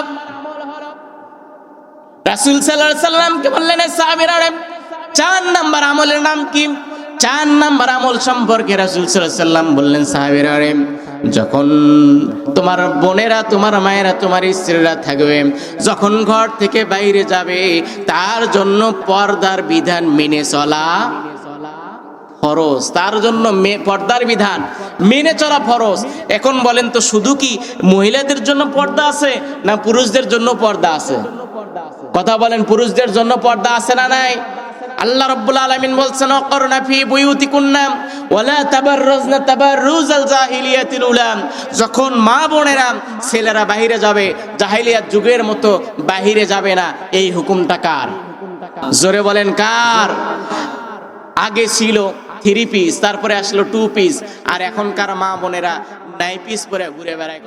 [SPEAKER 1] রাসূল সাল্লাল্লাহু আলাইহি সাল্লামকে বললেন সাহাবীরা 4 নাম্বার আমলের নাম কি? 4 নাম্বার আমল সম্পর্কে রাসূল সাল্লাল্লাহু আলাইহি সাল্লাম বললেন সাহাবীরা যখন তোমার বোনেরা, তোমার মায়েরা, তোমার স্ত্রীরা থাকবে, যখন ঘর থেকে বাইরে যাবে তার জন্য পর্দার বিধান মেনে চলা ফরজ। তার জন্য পর্দার বিধান মেনে চলা ফরজ। এখন বলেন তো শুধু কি মহিলাদের জন্য পর্দা আছে না পুরুষদের জন্য পর্দা আছে? কথা বলেন, পুরুষদের জন্য পর্দা আছে না নাই? আল্লাহ রাব্বুল আলামিন বলছেন ওয়াকরনা ফি বুয়ুতিকুন্না ওয়ালা তাবাররুজনা তাবাররুজাল জাহিলিয়াতিল উলা। যখন মা বোনেরা, ছেলেরা বাইরে যাবে, জাহিলিয়াত যুগের মতো বাইরে যাবে না। এই হুকুমটা কার? জোরে বলেন কার? আগে ছিল 3 পিস, তারপরে আসলো 2 পিস, আর এখনকার মা বোনেরা 9 পিস পরে ঘুরে বেড়ায়।